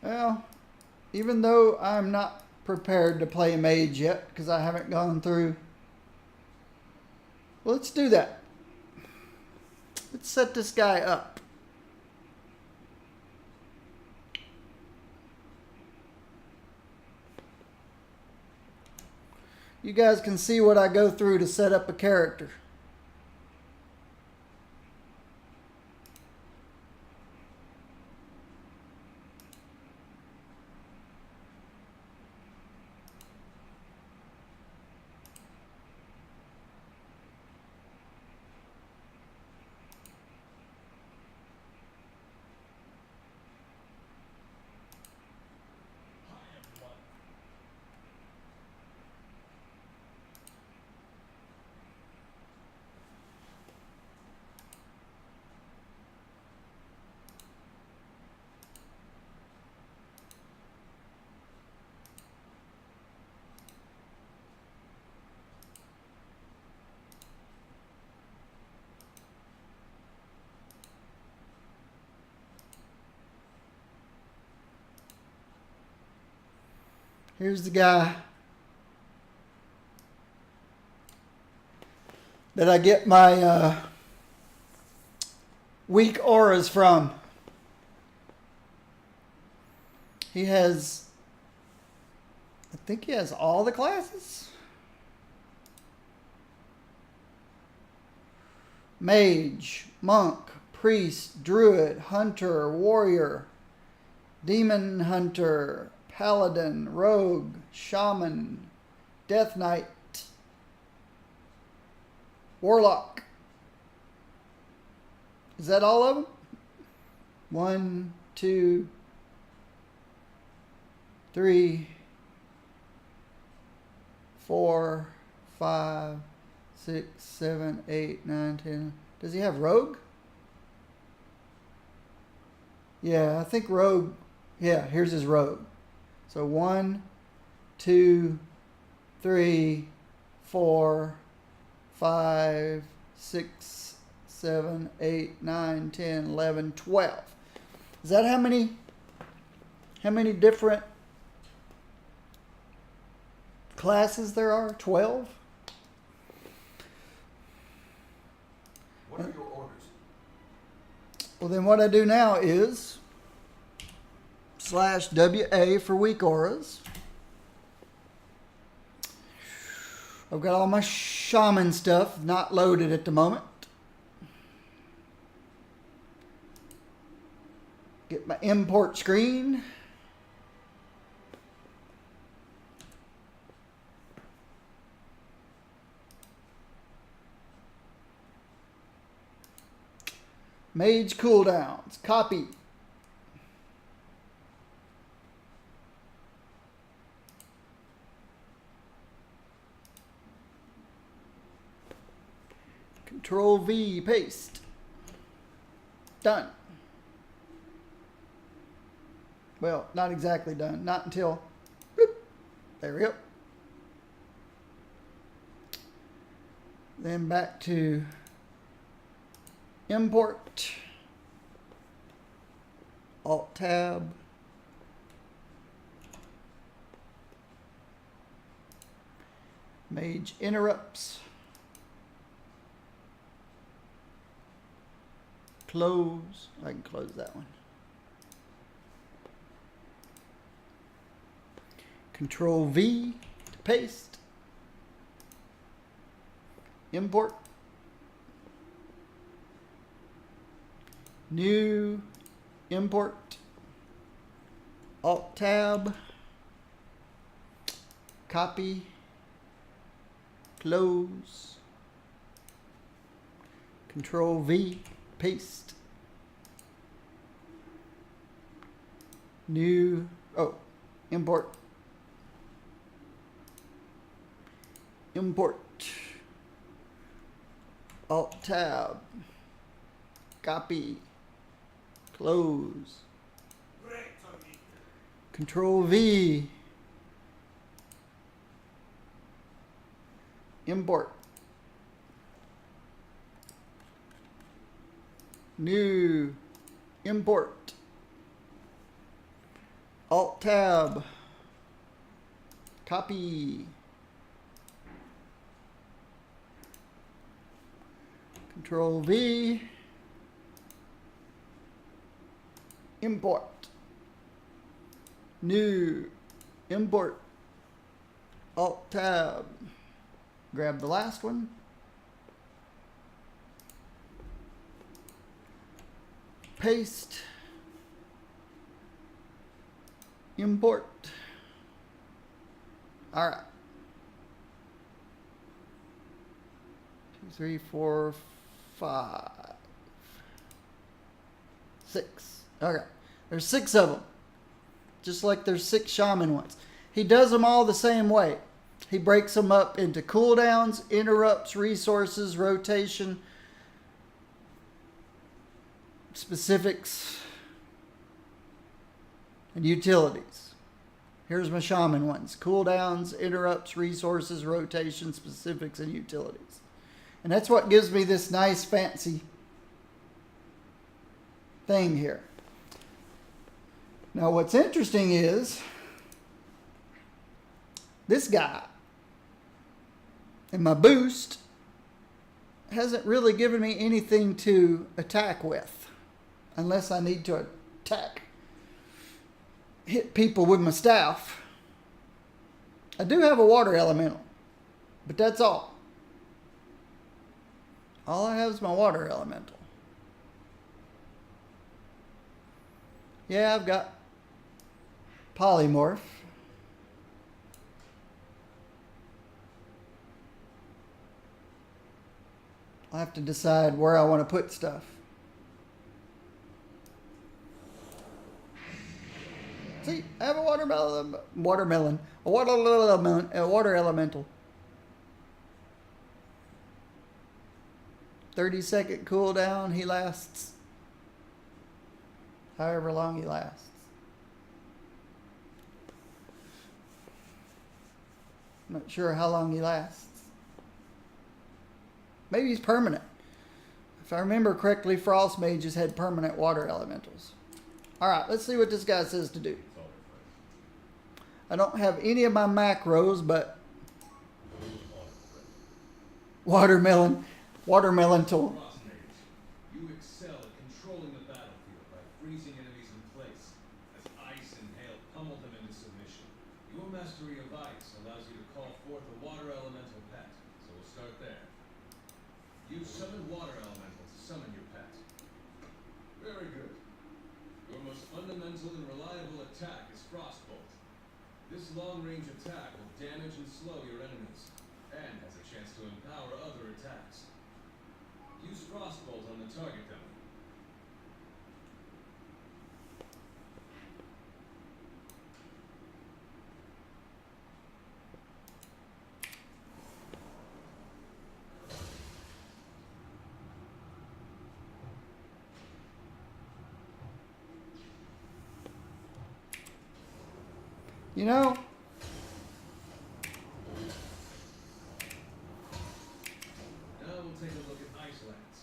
Well, even though I'm not prepared to play mage yet because I haven't gone through. Well, let's do that. Let's set this guy up. You guys can see what I go through to set up a character. Here's the guy that I get my weak auras from. He has, I think he has all the classes. Mage, monk, priest, druid, hunter, warrior, demon hunter, paladin, rogue, shaman, death knight, warlock. Is that all of them? 1, 2, 3, 4, 5, 6, 7, 8, 9, 10. Does he have rogue? Yeah, I think rogue. Yeah, here's his rogue. So 1, 2, 3, 4, 5, 6, 7, 8, 9, 10, 11, 12. Is that how many different classes there are? 12? What are your orders? Well, then what I do now is /WA for weak auras. I've got all my shaman stuff not loaded at the moment. Get my import screen. Mage cooldowns. Copy. Control V, paste. Done. Well, not exactly done. Not until, bloop, there we go. Then back to import, Alt Tab, Mage interrupts, close. I can close that one. Control V to paste, import, new, import, Alt Tab, copy, close, Control V, paste, new, import, Alt Tab, copy, close, Control V, import, new, import, Alt Tab, copy, Control V, import, new, import, Alt Tab, grab the last one, paste, import. All right. 2, 3, 4, 5, 6. Okay. There's 6 of them. Just like there's 6 shaman ones. He does them all the same way. He breaks them up into cooldowns, interrupts, resources, rotation, specifics, and utilities. Here's my shaman ones. Cooldowns, interrupts, resources, rotation, specifics, and utilities. And that's what gives me this nice fancy thing here. Now what's interesting is this guy in my boost hasn't really given me anything to attack with unless I need to hit people with my staff. I do have a water elemental, but that's all. All I have is my water elemental. Yeah, I've got polymorph. I'll have to decide where I want to put stuff. See, I have a water elemental. 30-second cooldown. He lasts however long he lasts. Not sure how long he lasts. Maybe he's permanent. If I remember correctly, frost mages had permanent water elementals. Alright, let's see what this guy says to do. I don't have any of my macros, but watermelon tool. Frost Mage, you excel at controlling the battlefield by freezing enemies in place. As ice and hail pummel them into submission. Your mastery of ice allows you to call forth a water elemental pet, so we'll start there. Use summon water elemental to summon your pet. Very good. Your most fundamental and reliable attack is Frostbolt. This long-range attack will damage and slow your enemies, and has a chance to empower other attacks. Use Frostbolt on the target dummy. You know, Now we'll take a look at Ice Lance.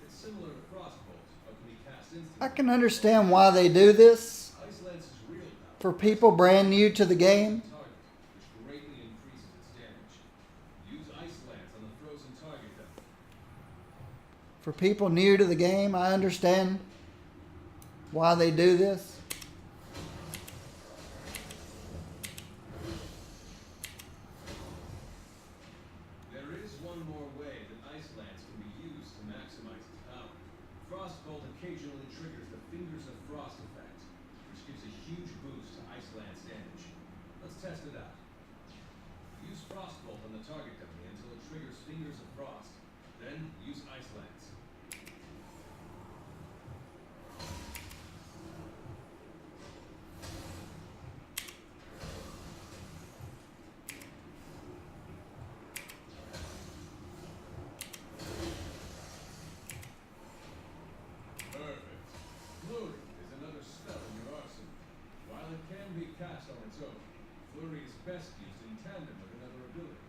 It's similar to Frostbolt, but can be cast instantly. I can understand why they do this Ice Lance's real power for people brand new to the game. target, which greatly increases its damage. Use Ice Lance on the frozen target dummy. For people new to the game, I understand why they do this. There is one more way that Ice Lance can be used to maximize its power. Frostbolt occasionally triggers the Fingers of Frost effect, which gives a huge boost to test it out. Use Frostbolt on the target dummy until it triggers Fingers of Frost. Then use Ice Lance. Perfect. Flurry is another spell in your arsenal. While it can be cast on its own, Flurry is best used in tandem with another ability.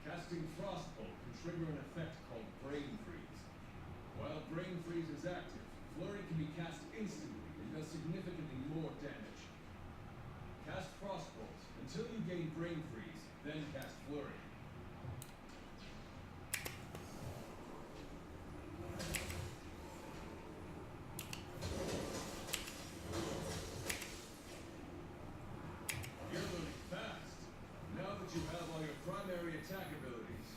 Casting Frostbolt can trigger an effect called Brain Freeze. While Brain Freeze is active, Flurry can be cast instantly and does significantly more damage. Cast Frostbolt until you gain Brain Freeze, then cast Flurry. You're moving fast. Now that you have all your primary attack abilities,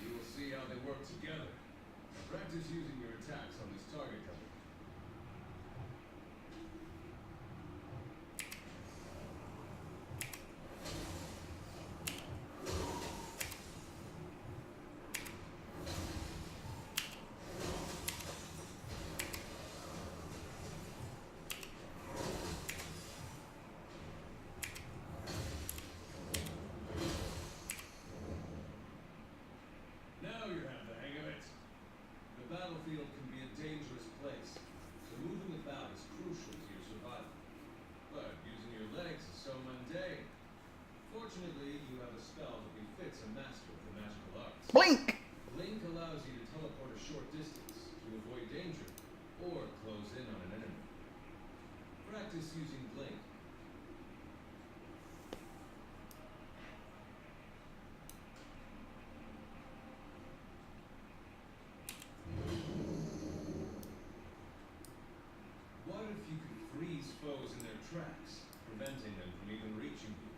you will see how they work together. Practice using your attacks on this target cover. Now you have the hang of it. The battlefield can be a dangerous place, so moving about is crucial to your survival. But using your legs is so mundane. Fortunately, you have a spell that befits a master of the magical arts. Blink! Blink allows you to teleport a short distance to avoid danger or close in on an enemy. Practice using Blink. What if you could freeze foes in their tracks, preventing them from even reaching you?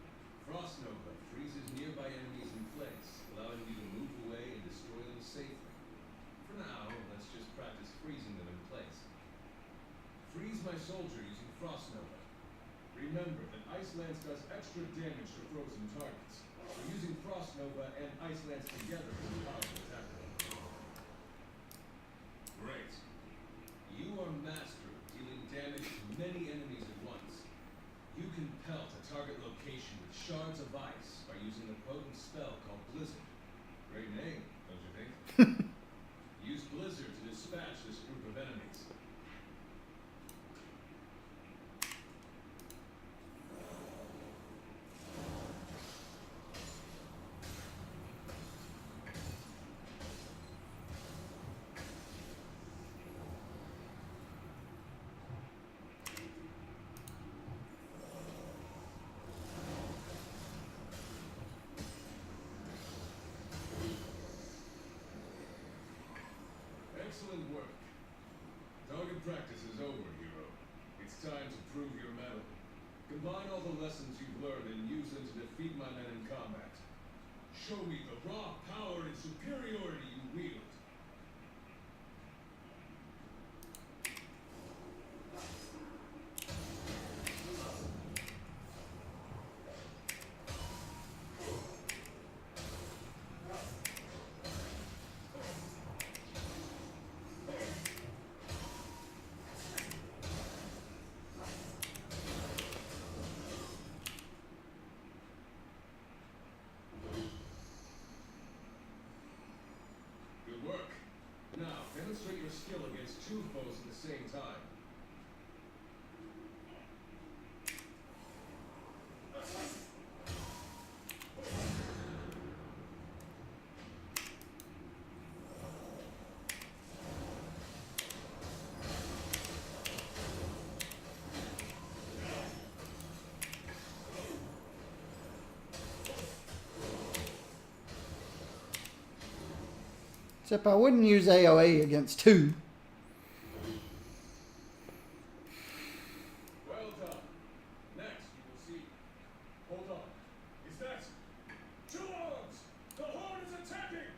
Frost Nova freezes nearby enemies in place, allowing you to move away and destroy them safely. For now, let's just practice freezing them in place. Freeze my soldier using Frost Nova. Remember that Ice Lance does extra damage to frozen targets, so using Frost Nova and Ice Lance together is a powerful attack. Great. You are master of dealing damage to many enemies at once. You can pelt a target location with shards of ice by using a potent spell called Blizzard. Great name, don't you think? Use Blizzard to dispatch this group of enemies. Excellent work. Target practice is over, hero. It's time to prove your mettle. Combine all the lessons you've learned and use them to defeat my men in combat. Show me the raw power and superiority you wield. Good work. Now, demonstrate your skill against two foes at the same time. Except I wouldn't use AOA against two. Well done. Next, you will see. Hold on. Is that two arms? The horde is attacking!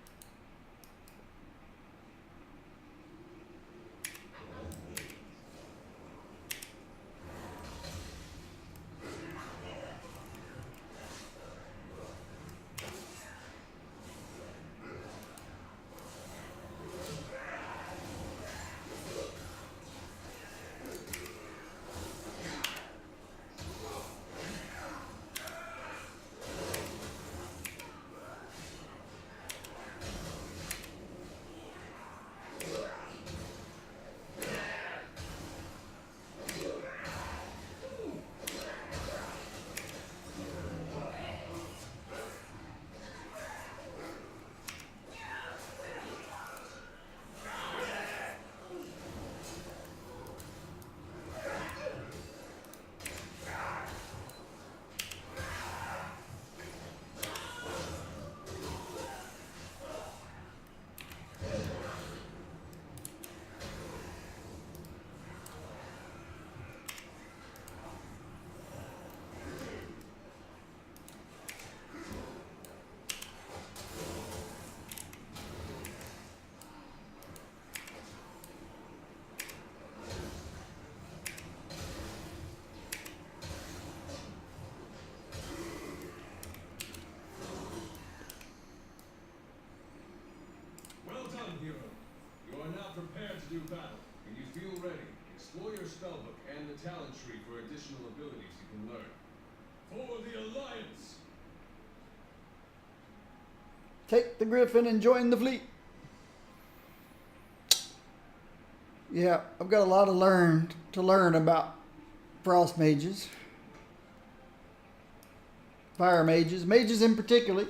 spellbook and the talent tree for additional abilities you can learn. For the Alliance! Take the griffin and join the fleet. Yeah, I've got a lot to learn about frost mages. Fire mages. Mages in particular.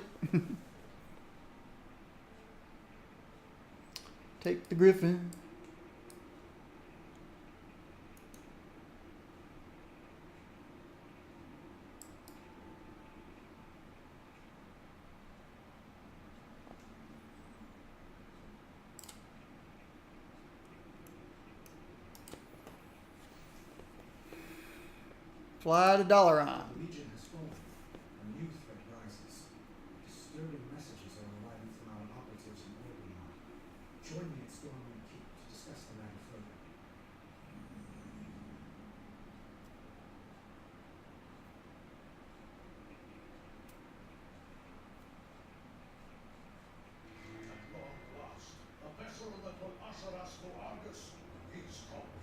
Take the griffin. Fly to Dalaran. The Legion has fallen. A new threat rises. Disturbing messages are arriving from our operatives in Orgrimmar. Join me at Stormwind Keep to discuss the matter further. At long last, the vessel that will usher us to Argus is complete.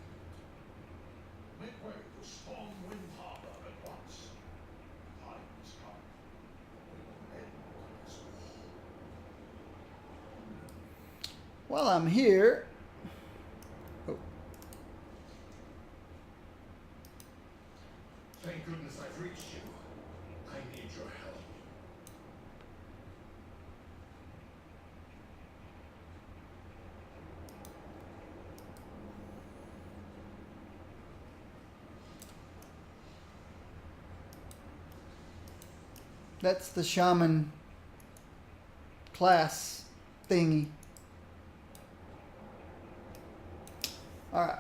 Make way to Stormwind Harbor at once. The time has come. We will end this war. While I'm here. Oh, Thank goodness I've reached you. I need your help. that's the shaman class thingy. Alright.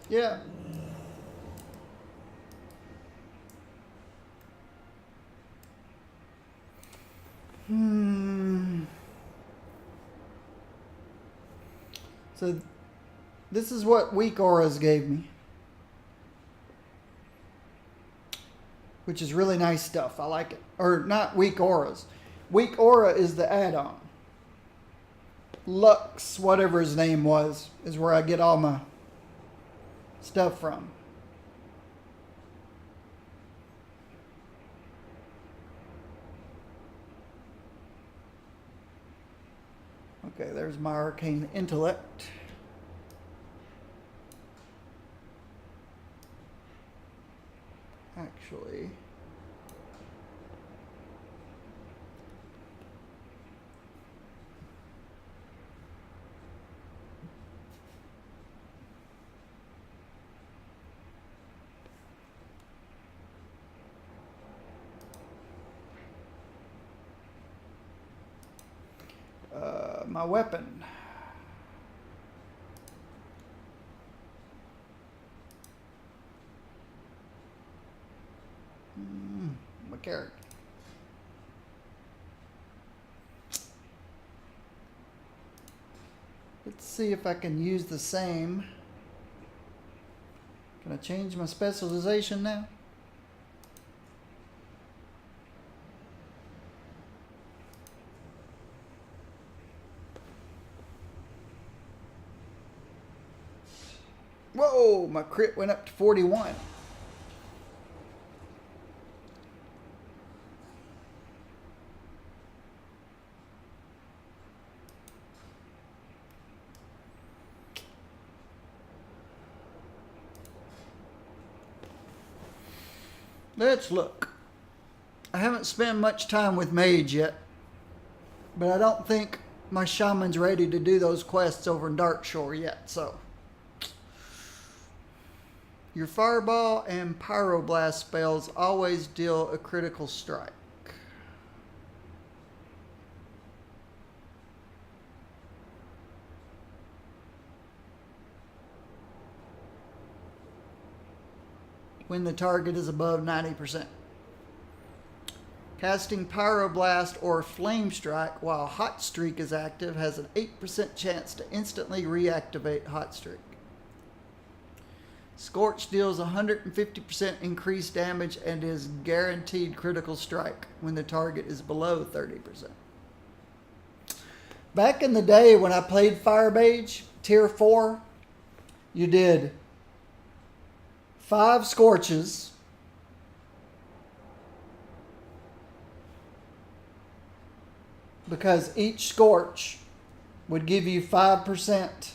Yeah. So this is what weak auras gave me. Which is really nice stuff. I like it. Or not weak auras. Weak aura is the add-on. Lux, whatever his name was, is where I get all my stuff from. Okay, there's my arcane intellect. Actually, my weapon. My character. Let's see if I can use the same. Can I change my specialization now? Whoa, my crit went up to 41. Let's look. I haven't spent much time with Mage yet. But I don't think my shaman's ready to do those quests over in Darkshore yet, so. Your Fireball and Pyroblast spells always deal a critical strike. When the target is above 90%. Casting Pyroblast or Flame Strike while Hot Streak is active has an 8% chance to instantly reactivate Hot Streak. Scorch deals 150% increased damage and is guaranteed critical strike when the target is below 30%. Back in the day when I played Fire Mage, Tier 4, you did 5 Scorches, because each Scorch would give you 5%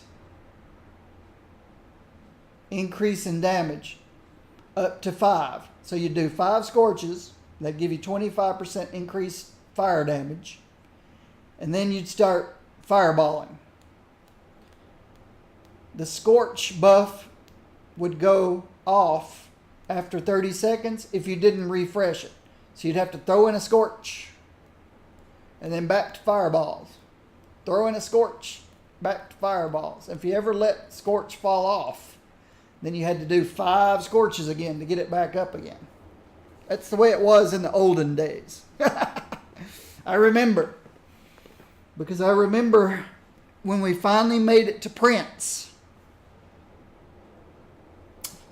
increase in damage up to 5. So you do 5 Scorches, that give you 25% increased fire damage, and then you'd start fireballing. The Scorch buff would go off after 30 seconds if you didn't refresh it. So you'd have to throw in a Scorch and then back to fireballs. Throw in a Scorch, back to fireballs. If you ever let Scorch fall off, then you had to do 5 Scorches again to get it back up again. That's the way it was in the olden days. I remember. Because I remember when we finally made it to Prince,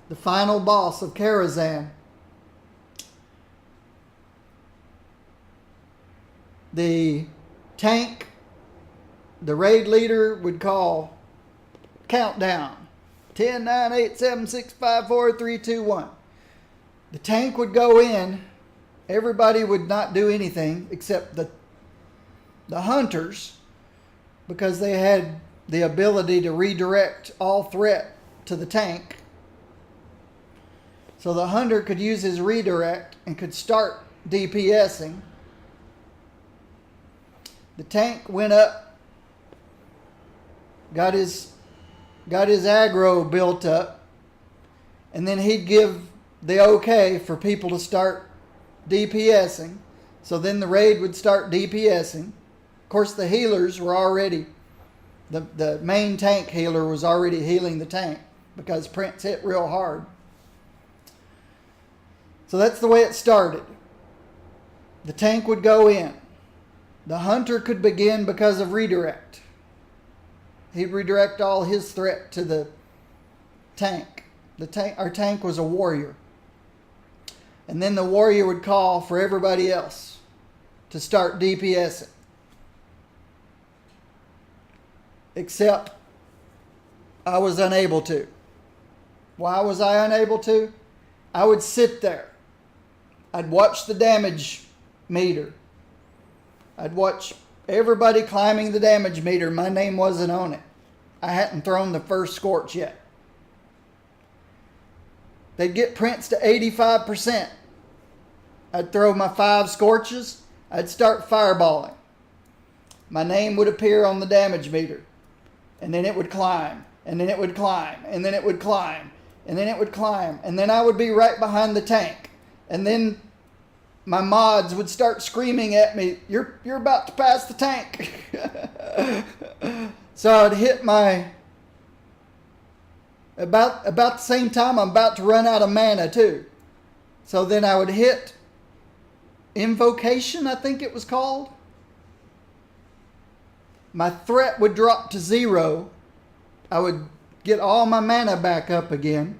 the final boss of Karazhan, the tank, the raid leader would call countdown. 10, 9, 8, 7, 6, 5, 4, 3, 2, 1. The tank would go in. Everybody would not do anything except the hunters, because they had the ability to redirect all threat to the tank. So the hunter could use his redirect and could start DPSing. The tank went up, got his aggro built up, and then he'd give the okay for people to start DPSing. So then the raid would start DPSing. Of course, the healers were already, the main tank healer was already healing the tank because Prince hit real hard. So that's the way it started. The tank would go in. The hunter could begin because of redirect. He'd redirect all his threat to the tank. Our tank was a warrior. And then the warrior would call for everybody else to start DPSing. Except I was unable to. Why was I unable to? I would sit there. I'd watch the damage meter. I'd watch everybody climbing the damage meter. My name wasn't on it. I hadn't thrown the first Scorch yet. They'd get Prince to 85%. I'd throw my 5 Scorches. I'd start fireballing. My name would appear on the damage meter. And then it would climb. And then it would climb. And then it would climb. And then it would climb. And then I would be right behind the tank. And then my mods would start screaming at me, you're about to pass the tank. So I'd hit my, about the same time I'm about to run out of mana too. So then I would hit Invocation, I think it was called. My threat would drop to 0. I would get all my mana back up again.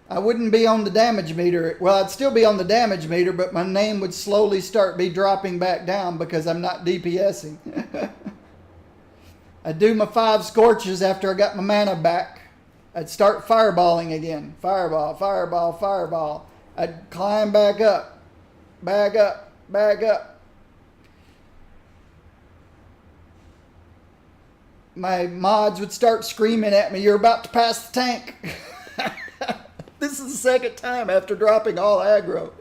I wouldn't be on the damage meter. Well, I'd still be on the damage meter, but my name would slowly start be dropping back down because I'm not DPSing. I'd do my 5 Scorches after I got my mana back. I'd start fireballing again. Fireball, fireball, fireball. I'd climb back up, back up, back up. My mods would start screaming at me, you're about to pass the tank. This is the second time after dropping all aggro.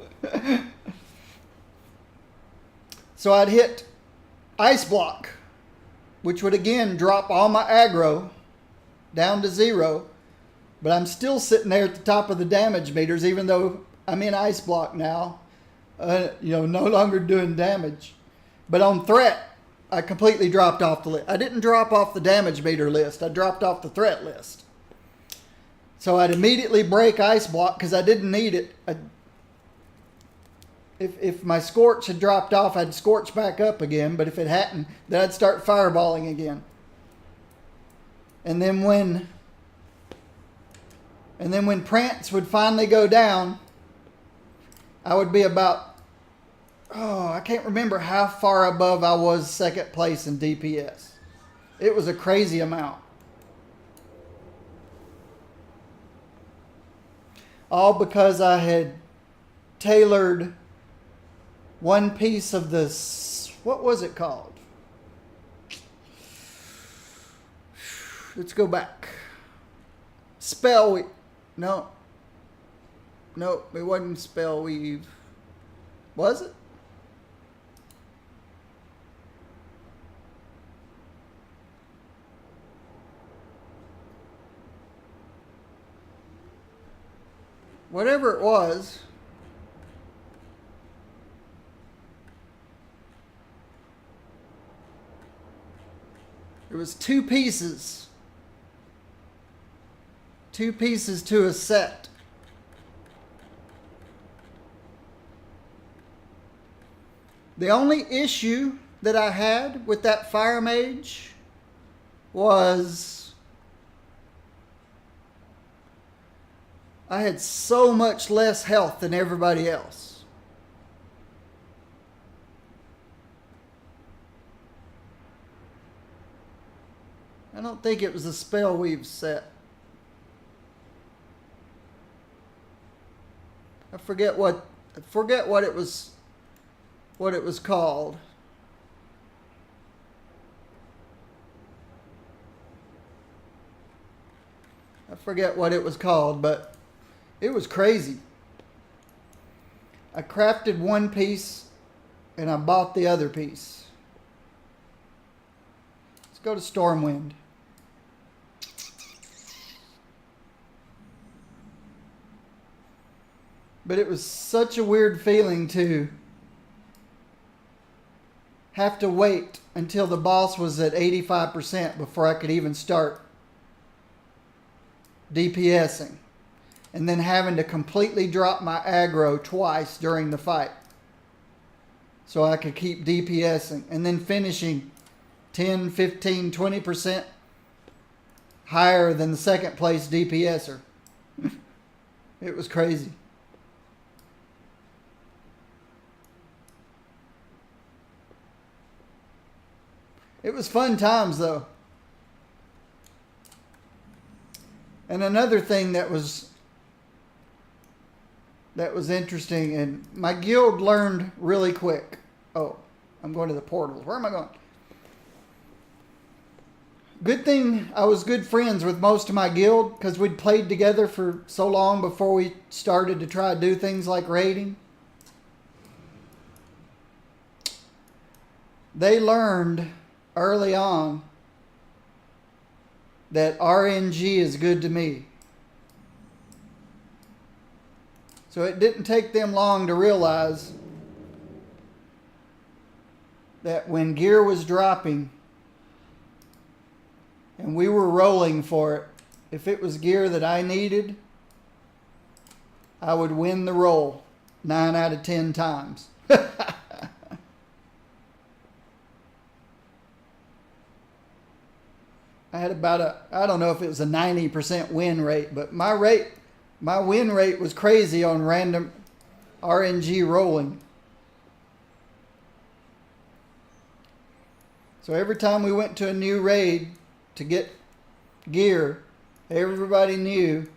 So I'd hit ice block, which would again drop all my aggro down to 0. But I'm still sitting there at the top of the damage meters, even though I'm in ice block now. No longer doing damage. But on threat, I completely dropped off the list. I didn't drop off the damage meter list. I dropped off the threat list. So I'd immediately break ice block because I didn't need it. If my scorch had dropped off, I'd scorch back up again. But if it hadn't, then I'd start fireballing again. And then when Prance would finally go down, I would be about, I can't remember how far above I was second place in DPS. It was a crazy amount. All because I had tailored one piece of this, what was it called? Let's go back. Spell, no, it wasn't spell weave. Was it? Whatever it was, it was two pieces to a set. The only issue that I had with that fire mage was I had so much less health than everybody else. I don't think it was a spell weave set. I forget what it was called. I forget what it was called, but it was crazy. I crafted one piece and I bought the other piece. Let's go to Stormwind. But it was such a weird feeling to have to wait until the boss was at 85% before I could even start DPSing. And then having to completely drop my aggro twice during the fight so I could keep DPSing. And then finishing 10, 15, 20% higher than the second place DPSer. It was crazy. It was fun times though. And another thing that was interesting, and my guild learned really quick. Oh, I'm going to the portals. Where am I going? Good thing I was good friends with most of my guild because we'd played together for so long before we started to try to do things like raiding. They learned early on that RNG is good to me. So it didn't take them long to realize that when gear was dropping and we were rolling for it, if it was gear that I needed, I would win the roll 9 out of 10 times. I had about I don't know if it was a 90% win rate, but my win rate was crazy on random RNG rolling. So every time we went to a new raid to get gear, everybody knew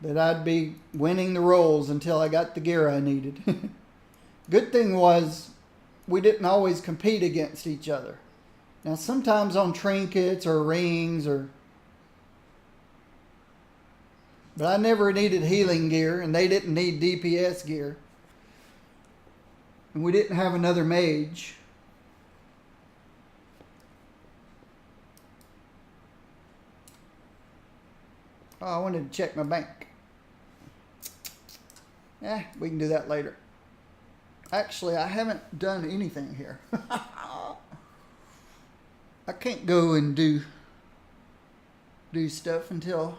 that I'd be winning the rolls until I got the gear I needed. Good thing was we didn't always compete against each other. Now sometimes on trinkets or rings but I never needed healing gear and they didn't need DPS gear. And we didn't have another mage. Oh, I wanted to check my bank. We can do that later. Actually, I haven't done anything here. I can't go and do stuff until...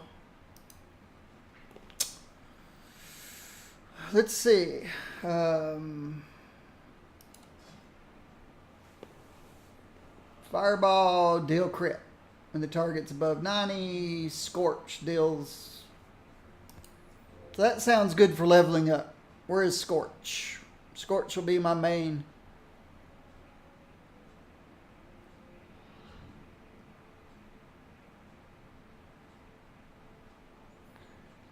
Let's see. Fireball, deal crit. When the target's above 90, Scorch deals... So that sounds good for leveling up. Where is Scorch? Scorch will be my main.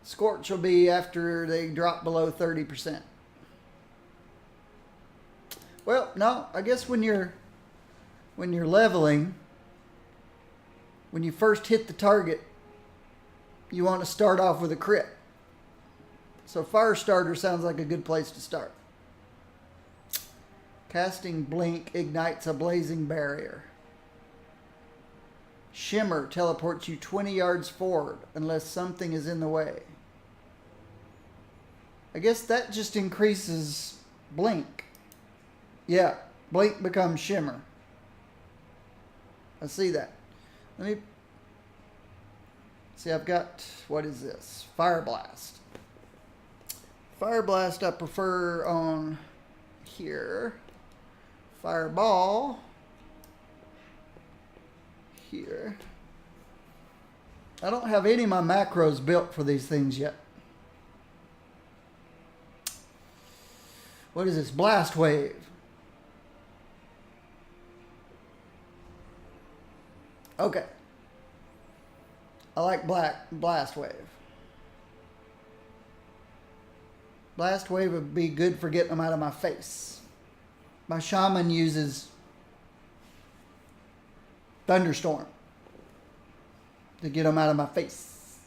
Scorch will be after they drop below 30%. Well, no, I guess when you're leveling, when you first hit the target, you want to start off with a crit. So Fire Starter sounds like a good place to start. Casting Blink ignites a blazing barrier. Shimmer teleports you 20 yards forward unless something is in the way. I guess that just increases Blink. Yeah, Blink becomes Shimmer. I see that. Let me see, I've got, what is this? Fire Blast. Fire Blast I prefer on here. Fireball here. I don't have any of my macros built for these things yet. What is this? Blast Wave. Okay. I like Blast Wave. Blast Wave would be good for getting them out of my face. My Shaman uses Thunderstorm to get them out of my face.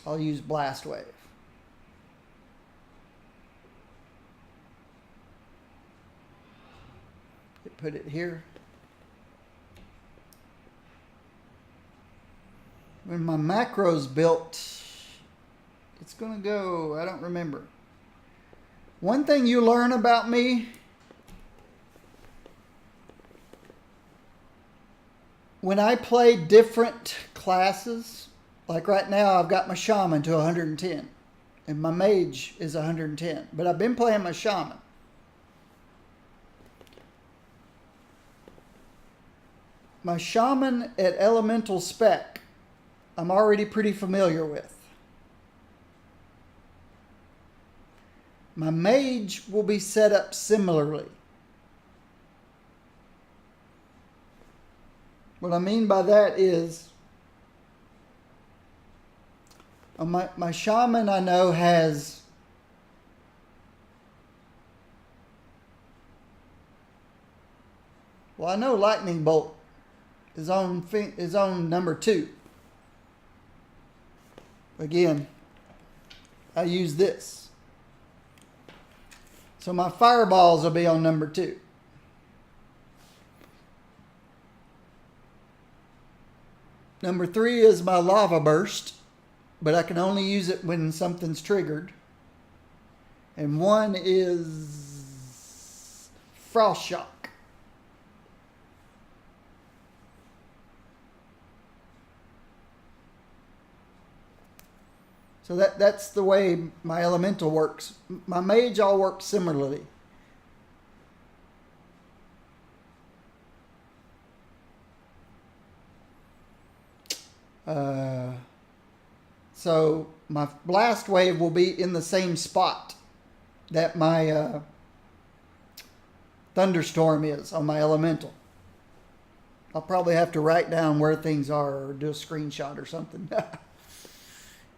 I'll use Blast Wave. Put it here. When my macro's built, it's going to go, I don't remember. One thing you learn about me, when I play different classes, like right now I've got my Shaman to 110 and my Mage is 110, but I've been playing my Shaman. My Shaman at Elemental Spec, I'm already pretty familiar with. My Mage will be set up similarly. What I mean by that is, my Shaman I know has I know Lightning Bolt is on number 2. Again, I use this. So my fireballs will be on number 2. Number 3 is my lava burst, but I can only use it when something's triggered. And 1 is frost shock. So that's the way my elemental works. My mage all works similarly. So my blast wave will be in the same spot that my thunderstorm is on my elemental. I'll probably have to write down where things are or do a screenshot or something.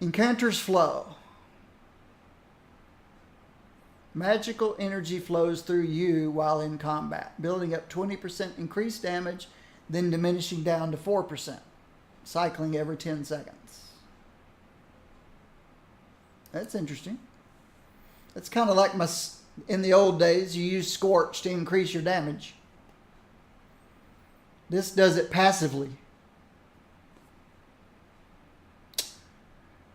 Encanter's Flow. Magical energy flows through you while in combat, building up 20% increased damage, then diminishing down to 4%, cycling every 10 seconds. That's interesting. It's kind of like in the old days, you used Scorch to increase your damage. This does it passively.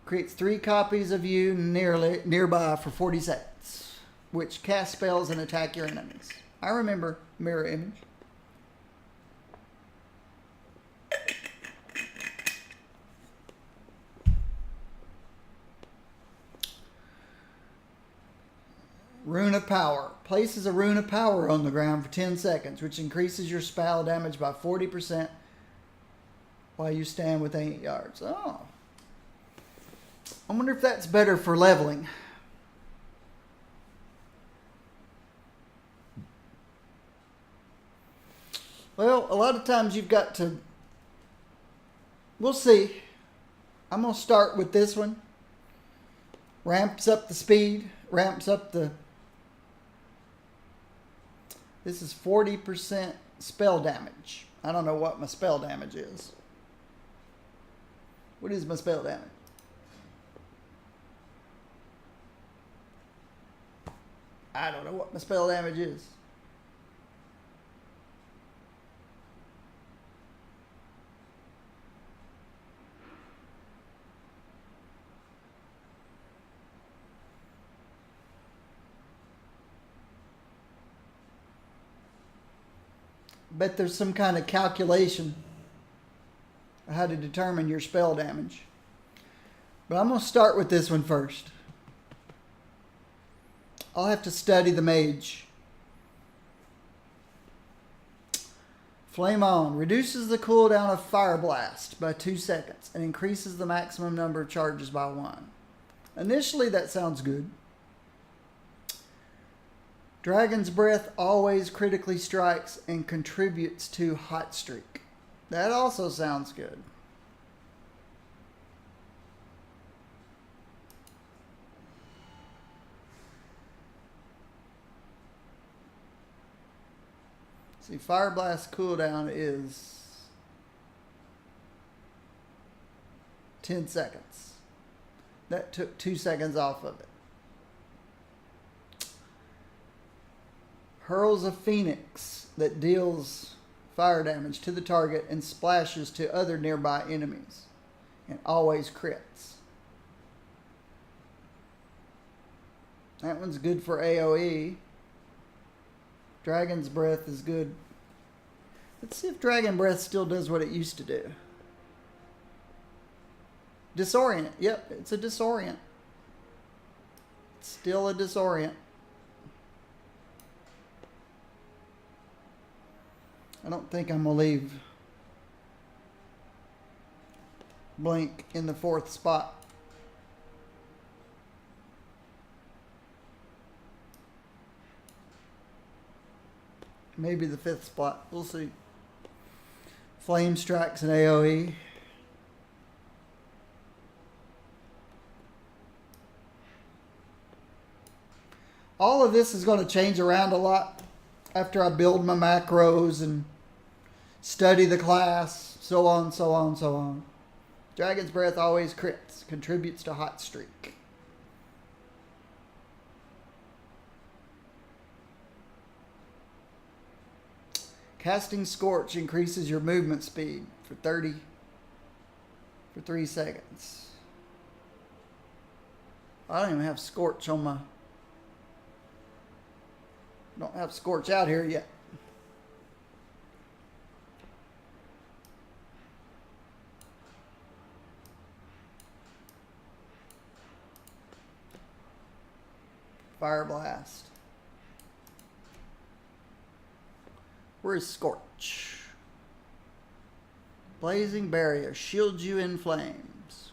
Creates 3 copies of you nearby for 40 seconds, which cast spells and attack your enemies. I remember Mirror Image. Rune of Power. Places a Rune of Power on the ground for 10 seconds, which increases your spell damage by 40% while you stand within 8 yards. Oh. I wonder if that's better for leveling. Well, a lot of times you've got to... We'll see. I'm going to start with this one. Ramps up the speed. Ramps up the... This is 40% spell damage. I don't know what my spell damage is. What is my spell damage? I don't know what my spell damage is. Bet there's some kind of calculation of how to determine your spell damage. But I'm going to start with this one first. I'll have to study the mage. Flame On reduces the cooldown of Fire Blast by 2 seconds and increases the maximum number of charges by 1. Initially, that sounds good. Dragon's Breath always critically strikes and contributes to Hot Streak. That also sounds good. See, Fire Blast cooldown is 10 seconds. That took 2 seconds off of it. Hurls a Phoenix that deals fire damage to the target and splashes to other nearby enemies. And always crits. That one's good for AoE. Dragon's Breath is good. Let's see if Dragon Breath still does what it used to do. Disorient. Yep, it's a disorient. It's still a disorient. I don't think I'm going to leave Blink in the 4th spot. Maybe the 5th spot. We'll see. Flame Strikes and AoE. All of this is going to change around a lot after I build my macros and study the class, so on, so on, so on. Dragon's Breath always crits, contributes to Hot Streak. Casting Scorch increases your movement speed for 3 seconds. I don't even have Scorch on my... Don't have Scorch out here yet. Fire Blast. Where is Scorch? Blazing Barrier shields you in flames.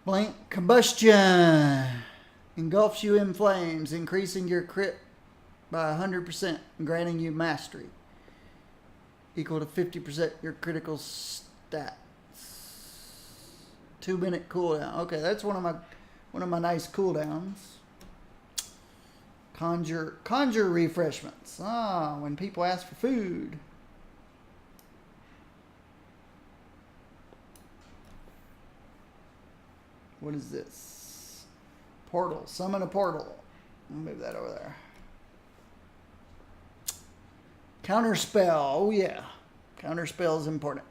Blank Combustion engulfs you in flames, increasing your crit by 100% and granting you mastery equal to 50% your critical stats. 2-minute cooldown. Okay, that's one of my nice cooldowns. Conjure refreshments. When people ask for food. What is this? Portal. Summon a portal. I'll move that over there. Counterspell. Oh, yeah. Counterspell is important.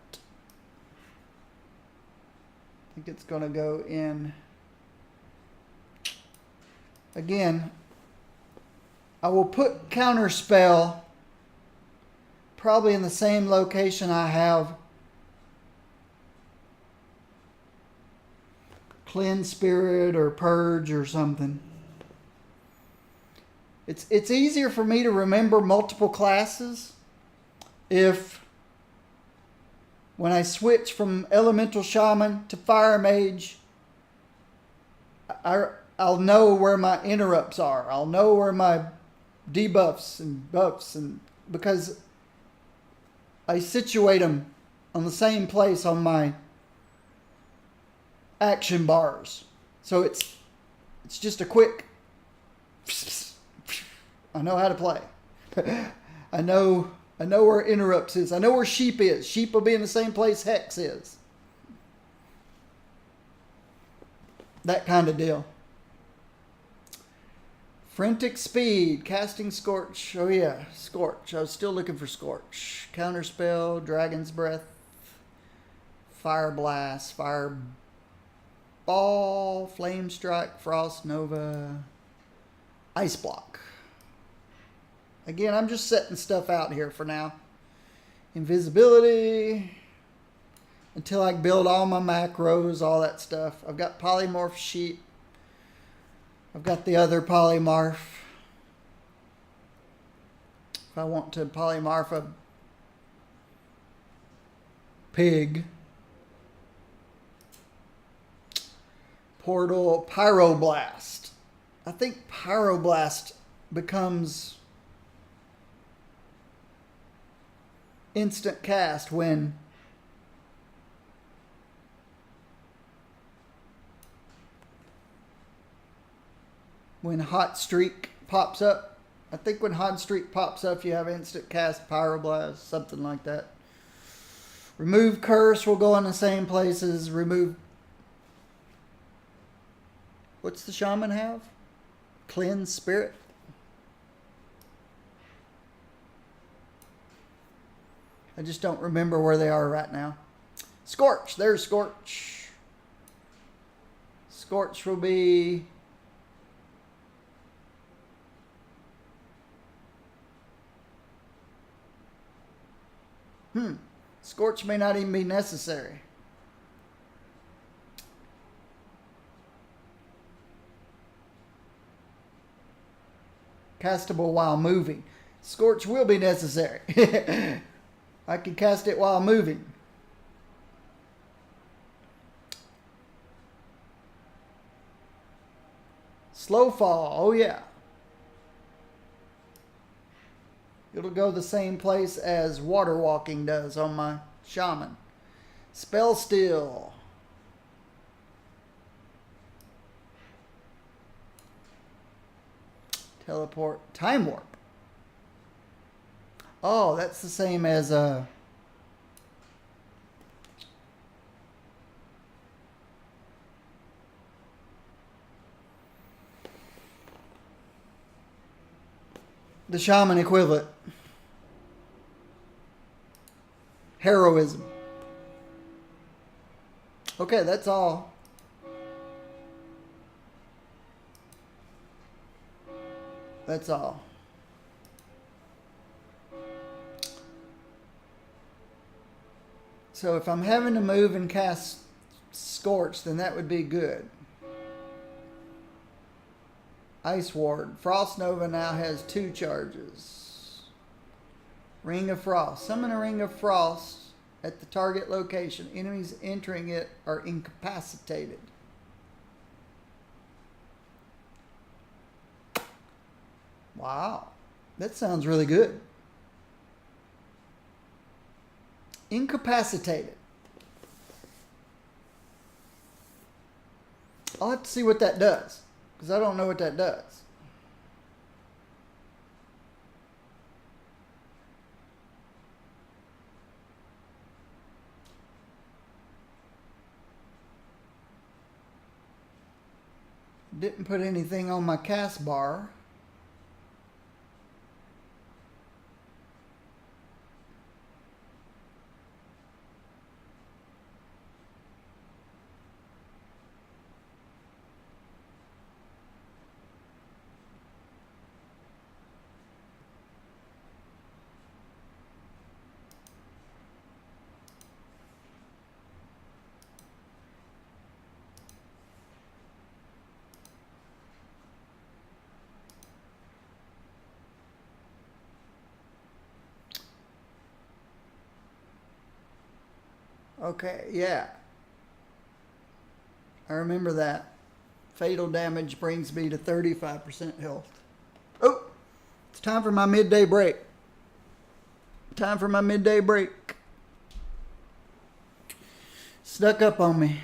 I think it's going to go in. Again, I will put Counterspell probably in the same location I have Cleanse Spirit or Purge or something. It's easier for me to remember multiple classes if when I switch from Elemental Shaman to Fire Mage, I'll know where my interrupts are. I'll know where my debuffs and buffs, and because I situate them on the same place on my action bars. So it's just a quick. I know how to play. I know where interrupts is. I know where sheep is. Sheep will be in the same place hex is. That kind of deal. Frantic Speed, casting Scorch. Oh yeah, Scorch. I was still looking for Scorch. Counterspell, Dragon's Breath, Fire Blast, Fire Ball, Flame Strike, Frost Nova, Ice Block. Again, I'm just setting stuff out here for now. Invisibility. Until I build all my macros, all that stuff. I've got Polymorph Sheep. I've got the other Polymorph. If I want to polymorph a pig. Portal, Pyroblast. I think Pyroblast becomes instant cast when Hot Streak pops up. I think when Hot Streak pops up, you have instant cast Pyroblast, something like that. Remove Curse will go in the same places. Remove. What's the Shaman have? Cleanse Spirit. I just don't remember where they are right now. Scorch. There's Scorch. Scorch will be... Scorch may not even be necessary. Castable while moving. Scorch will be necessary. I can cast it while moving. Slow Fall. Oh yeah. It'll go the same place as Water Walking does on my Shaman. Spell Steal. Teleport. Time Warp. Oh, that's the same as the Shaman equivalent. Heroism. Okay, that's all. That's all. So if I'm having to move and cast Scorch, then that would be good. Ice Ward. Frost Nova now has 2 charges. Ring of Frost. Summon a Ring of Frost at the target location. Enemies entering it are incapacitated. Wow. That sounds really good. Incapacitated. I'll have to see what that does, because I don't know what that does. Didn't put anything on my cast bar. Okay, yeah. I remember that. Fatal damage brings me to 35% health. Oh, it's time for my midday break. Time for my midday break. Snuck up on me.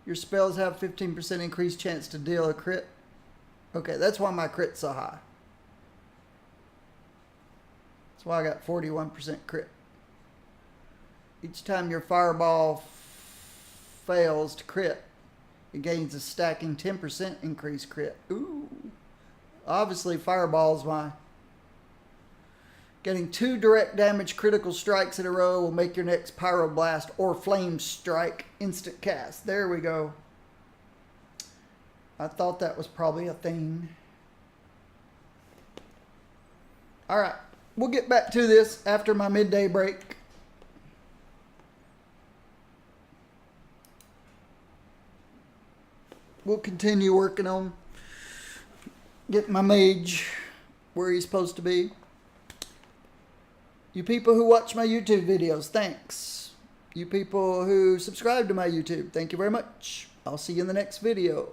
Your spells have 15% increased chance to deal a crit. Okay, that's why my crit's so high. That's why I got 41% crit. Each time your fireball fails to crit, it gains a stacking 10% increased crit. Ooh. Obviously, fireball's my... Getting 2 direct damage critical strikes in a row will make your next pyroblast or flame strike instant cast. There we go. I thought that was probably a thing. Alright, we'll get back to this after my midday break. We'll continue working on getting my mage where he's supposed to be. You people who watch my YouTube videos, thanks. You people who subscribe to my YouTube, thank you very much. I'll see you in the next video.